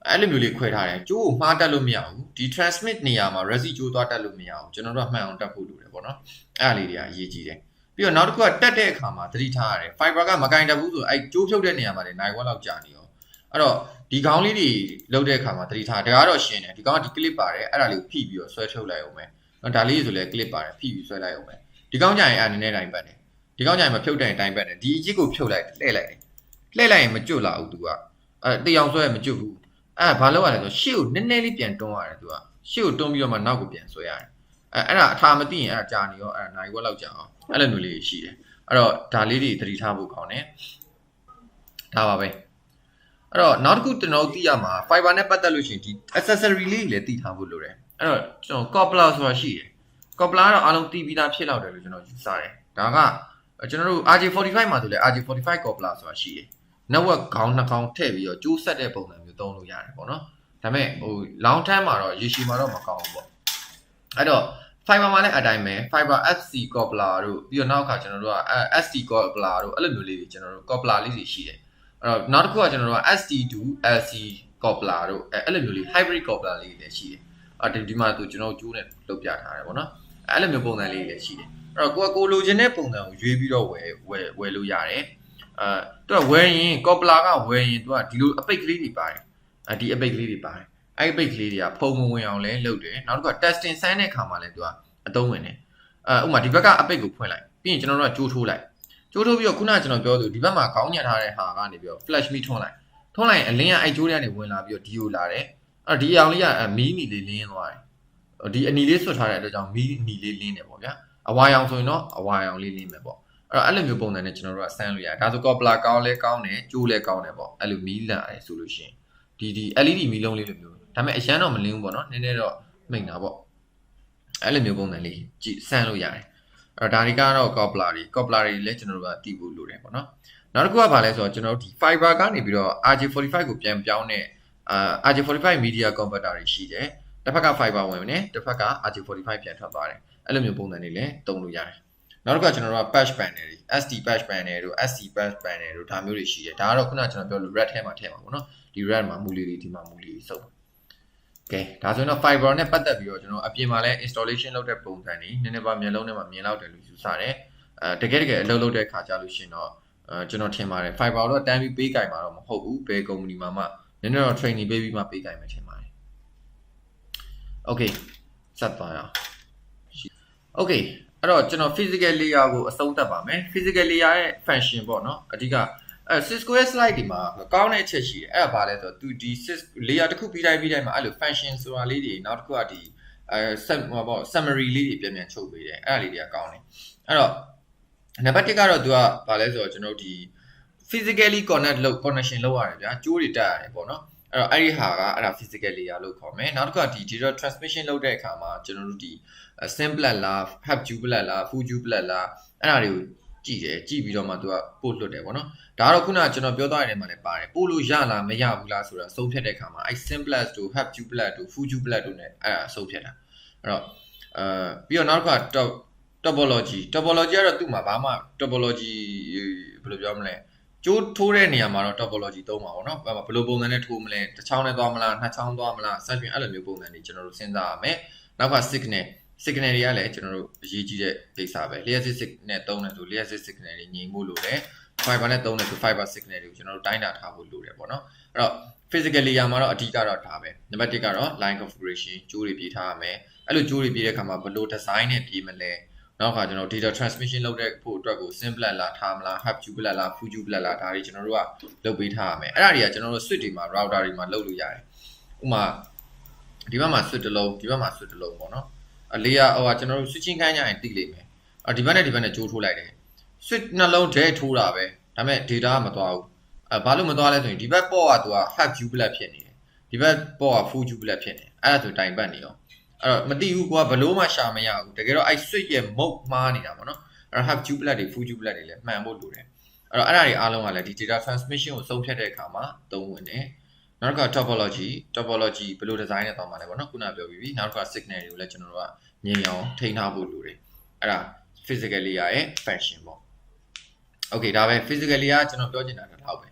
အဲ့လိုမျိုးလေးခွဲထားတယ်ကျိုးကိုမှားတက်လို့မရဘူးဒီ transmit နေရာမှာ resi ကျိုးသွားတက်လို့မရဘူးကျွန်တော်တို့ကမှန်အောင်တက်ဖို့လိုတယ်ပေါ့နော်အဲ့ဒါလေးတွေကအရေးကြီးတယ်ပြီးတော့နောက်တစ်ခုကတက်တဲ့အခါမှာသတိထားရတယ် fiber ကမကင်တက်ဘူးဆိုအဲ့ကျိုးဖြုတ်တဲ့နေရာမှာလည်းနိုင်ဝက်လောက်ကြာနေရောအဲ့တော့ဒီခေါင်းလေးတွေလုပ်တဲ့အခါမှာသတိထားဒါကတော့ရှင်းတယ်ဒီကောင်ကဒီ clip ပါတယ်အဲ့ဒါလေးကိုဖိပြီးတော့ဆွဲထုတ်လိုက်အောင်မယ်နော်ဒါလေးဆိုလည်း clip ပါတယ်ဖိပြီးဆွဲလိုက်အောင်မယ်ဒီကောင်ကြရင်အဲ့နည်းနည်းတိုင်းပတ်တယ်ဒီကောင်ကြရင်မဖြုတ်တဲ့အတိုင်းပတ်တယ်ဒီအကြီးကိုဖြုတ်လိုက်လှည့်လိုက်တယ်လှည့်လိုက်ရင်မကျွတ်လာဘူး तू ကအဲ့တေးအောင်ဆွဲမကျွတ်ဘူးအဲ့ဘာလုပ်ရလဲဆိုရှေ့ကိုနည်းနည်းလေးပြန်တွန်းရတယ် तू ကရှေ့ကိုတွန်းပြီးတော့မှနောက်ကိုပြန်ဆွဲရတယ်အဲ့ဒါအထာမသိရင်အဲ့ဒါကြာနေရောအဲ့ဒါနိုင်ဝက်လောက်ကြာအောင်အဲ့လိုမျိုးလေးရှိတယ်အဲ့တော့ဒါလေးတွေသတိထားဖို့ကောင်းတယ်ဒါပါပဲအဲ့တော့နောက်တစ်ခုကျွန်တော်သိရမှာ fiber နဲ့ပတ်သက်လို့ရှိရင်ဒီ accessory လေးလည်းသိထားဖို့လိုတယ်အဲ့တော့ကျွန်တော် coupler ဆိုတာရှိတယ် coupler ကတော့အားလုံးသိပြီးသားဖြစ်လောက်တယ်လို့ကျွန်တော်ယူဆတယ်ဒါကကျွန်တော်တို့ RJ45 မှာဆိုလဲ RJ45 coupler ဆိုတာရှိတယ် network ခေါင်းနှစ်ခေါင်းထည့်ပြီးတော့ကျိုးဆက်တဲ့ပုံစံမျိုးသုံးလို့ရတယ်ပေါ့နော်ဒါပေမဲ့ဟို long term မှာတော့ရေရှည်မှာတော့မကောင်းဘူးပေါ့အဲ့တော့ fiber မှာလည်းအတိုင်းပဲ fiber FC coupler တို့ပြီးတော့နောက်ခါကျွန်တော်တို့က SD coupler တို့အဲ့လိုမျိုးလေးတွေကျွန်တော်တို့ coupler လေးတွေရှိတယ်အဲ့တော့နောက်တစ်ခုကကျွန်တော်တို့က SD to LC coupler တို့အဲ့လိုမျိုးလေး hybrid coupler လေးတွေလည်းရှိတယ်အဲ့ဒီမှာသူကျွန်တော်ကျိုးနဲ့လုပ်ပြထားတယ်ပေါ့နော်အဲ့လိုမျိုးပုံစံလေးတွေလည်းရှိတယ်အဲ့တော့ကိုလိုချင်တဲ့ပုံစံကိုရွေးပြီးတော့ဝယ်လို့ရတယ်သူကဝယ်ရင် coupler ကဝယ်ရင်သူကဒီလိုအပိတ်ကလေးတွေပါတယ်ဒီအပိတ်ကလေးတွေပါတယ်အဲ့အပိတ်ကလေးတွေကဖုံမဝင်အောင်လဲလုပ်တယ်နောက်တစ်ခုက testing ဆန်းတဲ့ခါမှာလဲသူကအသုံးဝင်တယ်ဥပမာဒီဘက်ကအပိတ်ကိုဖွင့်လိုက်ပြီးရင်ကျွန်တော်တို့ကကြိုးထိုးလိုက်ကြိုးထိုးပြီးတော့ခုနကကျွန်တော်ပြောသူဒီဘက်မှာခေါင်းညက်ထားတဲ့ဟာကနေပြီးတော့ flash မီထွန်းလိုက်ရင်အလင်းကအဲ့ကြိုးတွေကနေဝင်လာပြီးတော့ဒီကိုလာတယ်အဲ့ဒီအောင်လေးကမီးနီလေးလင်းသွားတယ်ဒီအနီလေးဆွတ်ထားတဲ့အတွက်ကြောင့်မီးနီလေးလင်းတယ်ပေါ့ဗျာအဝါရောင်ဆိုရင်တော့အဝါရောင်လေးလင်းမယ်ပေါ့အဲ့လိုမျိုးပုံစံနဲ့ကျွန်တော်တို့ကဆန်းလို့ရတယ်ဒါဆို coupler ကောင်းလဲကောင်းတယ်ကြိုးလဲကောင်းတယ်ပေါ့အဲ့လိုမီးလန့်တယ်ဆိုလို့ရှိရင်ဒီ LED မီးလုံးလေးလိုမျိုးဒါပေမဲ့အရန်တော့မလင်းဘူးပေါ့နော်နည်းနည်းတော့မိန်တာပေါ့အဲ့လိုမျိုးပုံစံလေးကြည့်ဆန်းလို့ရတယ်အဲ့တော့ဒါတွေကတော့ coupler တွေလည်းကျွန်တော်တို့ကတည်ဖို့လိုတယ်ပေါ့နော်နောက်တစ်ခုကဘာလဲဆိုတော့ကျွန်တော်တို့ဒီ fiber ကနေပြီးတော့ RJ45 ကိုပြန်ပြောင်းတဲ့ RJ45 media converter တွေရှိတယ်တစ်ဖက်က fiber ဝင်တယ်တစ်ဖက်က RJ45 ပြန်ထွက်သွားတယ်အဲ့လိုမျိုးပုံစံတွေလည်းသုံးလို့ရတယ်နောက်တစ်ခါကျွန်တော်တို့က patch panel တွေ SD patch panel တို့ SC patch panel တို့ဒါမျိုးတွေရှိတယ်ဒါကတော့ခုနကကျွန်တော်ပြောလို့ red ထဲမှာထည့်မှာပေါ့နော်ဒီ red မှာမူလေးတွေဒီမှာမူလေးတွေစုပ်ကဲဒါဆိုရင်တော့ fiber နဲ့ပတ်သက်ပြီးတော့ကျွန်တော်အပြင်မှာလည်း installation လုပ်တဲ့ပုံစံတွေနည်းနည်းပါမျက်လုံးထဲမှာမြင်လောက်တယ်လို့ယူဆတယ်တကယ်အလုပ်လုပ်တဲ့ခါကြလို့ရှိရင်တော့ကျွန်တော်ထင်ပါတယ် fiber တော့တန်းပြီးပေးကြိုင်မှာတော့မဟုတ်ဘူးဘယ် company မှာမှနည်းနည်းတော့ training ပေးပြီးမှပေးကြိုင်မယ်ထင်ပါတယ် okay ဆက်သွားရအောင် okay အဲ့တော့ကျွန်တော် physical layer ကိုအဆုံးသတ်ပါမယ် physical layer ရဲ့ function ပေါ့နော်အဓိကCisco ရဲ့ slide ဒီမှာကောင်းတဲ့အချက်ရှိတယ်အဲ့ဒါဘာလဲဆိုတော့သူဒီ layer တစ်ခုပြီးတိုင်းမှာအဲ့လို function ဆိုတာလေးတွေနောက်တစ်ခုကဒီsummary လေးတွေပြန်ချုပ်ပေးတယ်အဲ့ဒါလေးတွေကကောင်းတယ်အဲ့တော့နံပါတ်1ကတော့သူကဘာလဲဆိုတော့ကျွန်တော်ဒီ physically connection လုပ်ရတယ်ဗျာကြိုးတွေတက်ရတယ်ပေါ့နော်အဲ့တော့အဲ့ဒီဟာကအဲ့ဒါ physical layer လို့ခေါ်မယ်နောက်တစ်ခုကဒီ data transmission လုပ်တဲ့အခါမှာကျွန်တော်တို့ဒီ simplet လား half duplet လား full duplet လားအဲ့ဒါတွေကိုကြည့်ပြီးတော့မှသူကပို့လွတ်တယ်ပေါ့နော်ဒါကတော့ခုနကကျွန်တော်ပြောသွားတဲ့နေရာမှာလည်းပါတယ်ပို့လို့ရလားမရဘူးလားဆိုတာဆုံးဖြတ်တဲ့အခါမှာအဲ့ simplet တို့ half duplet တို့ full duplet တို့ ਨੇ အဲ့ဒါဆုံးဖြတ်တာအဲ့တော့ပြီးတော့နောက်တစ်ခါ topology ကတော့သူ့မှာဘာမှ topology ဘယ်လိုပြောမလဲကျိုးထိုးတဲ့နေရာမှာတော့ topology သုံးပါပေါ့နော်ဘယ်လိုပုံစံနဲ့ထိုးမလဲတစ်ချောင်းနဲ့သွားမလားနှစ်ချောင်းသွားမလားစသဖြင့်အဲ့လိုမျိုးပုံစံတွေကျွန်တော်တို့စဉ်းစားရမယ်နောက်က signal တွေကလည်းကျွန်တော်တို့အရေးကြီးတဲ့ကိစ္စပဲ lethal signal သုံးတယ်ဆို lethal signal တွေညီမှုလို့လေ fiber နဲ့သုံးတယ်ဆို fiber signal တွေကိုကျွန်တော်တို့တိုင်းတာထားဖို့လိုတယ်ပေါ့နော်အဲ့တော့ physical layer မှာတော့အဓိကတော့ဒါပဲနံပါတ်1ကတော့ line configuration ကြိုးတွေပြေးထားရမယ်အဲ့လိုကြိုးတွေပြေးတဲ့အခါမှာဘယ်လို design နဲ့ပြေးမလဲနောက်ခါကျွန်တော် data transmission လုပ်တဲ့ဖို့အတွက်ကို simplet လားထားမလား half duplet လား full duplet လားဒါတွေကျွန်တော်တို့ကလုပ်ပေးထားရမယ်အဲ့ဒါတွေကကျွန်တော်တို့ switch တွေမှာ router တွေမှာလုပ်လို့ရတယ်ဥပမာဒီဘက်မှာ switch တစ်လုံးဒီဘက်မှာ switch တစ်လုံးပေါ့နော်layer ဟိုကကျွန်တော်တို့ switching ခိုင်းကြရင်တိလိမ့်မယ်ဒီဘက်နဲ့ကြိုးထိုးလိုက်တယ် switch နှလုံးထဲထိုးတာပဲဒါပေမဲ့ data ကမသွားဘူးဘာလို့မသွားလဲဆိုရင်ဒီဘက်ပေါ့ကသူက half duplet ဖြစ်နေတယ်ဒီဘက်ပေါ့က full duplet ဖြစ်နေအဲ့ဒါဆိုတိုင်ပတ်နေရောအဲ့တော့မသိဘူးကွာဘလို့မှရှာမရဘူးတကယ်တော့အဲ့ switch ရဲ့ mode မှားနေတာပေါ့နော်အဲ့တော့ half duplet တွေ full duplet တွေလည်းမှန်ဖို့လိုတယ်အဲ့တော့အဲ့ဒါတွေအားလုံးကလည်းဒီ data transmission ကိုဆုံးဖြတ်တဲ့အခါမှာသုံးဝင်တယ်နောက်တစ်ခါ topology ဘယ်လို design နဲ့တောင်းပါလဲပေါ့နော်ခုနပြောပြီးပြီနောက်တစ်ခါ signal တွေကိုလည်းကျွန်တော်တို့ကငြိမ်အောင်ထိန်းထားဖို့လိုတယ်အဲ့ဒါ physical layer ရဲ့ function ပေါ့ okay ဒါပဲ physical layer ကျွန်တော်ပြောချင်တာတော့ပဲ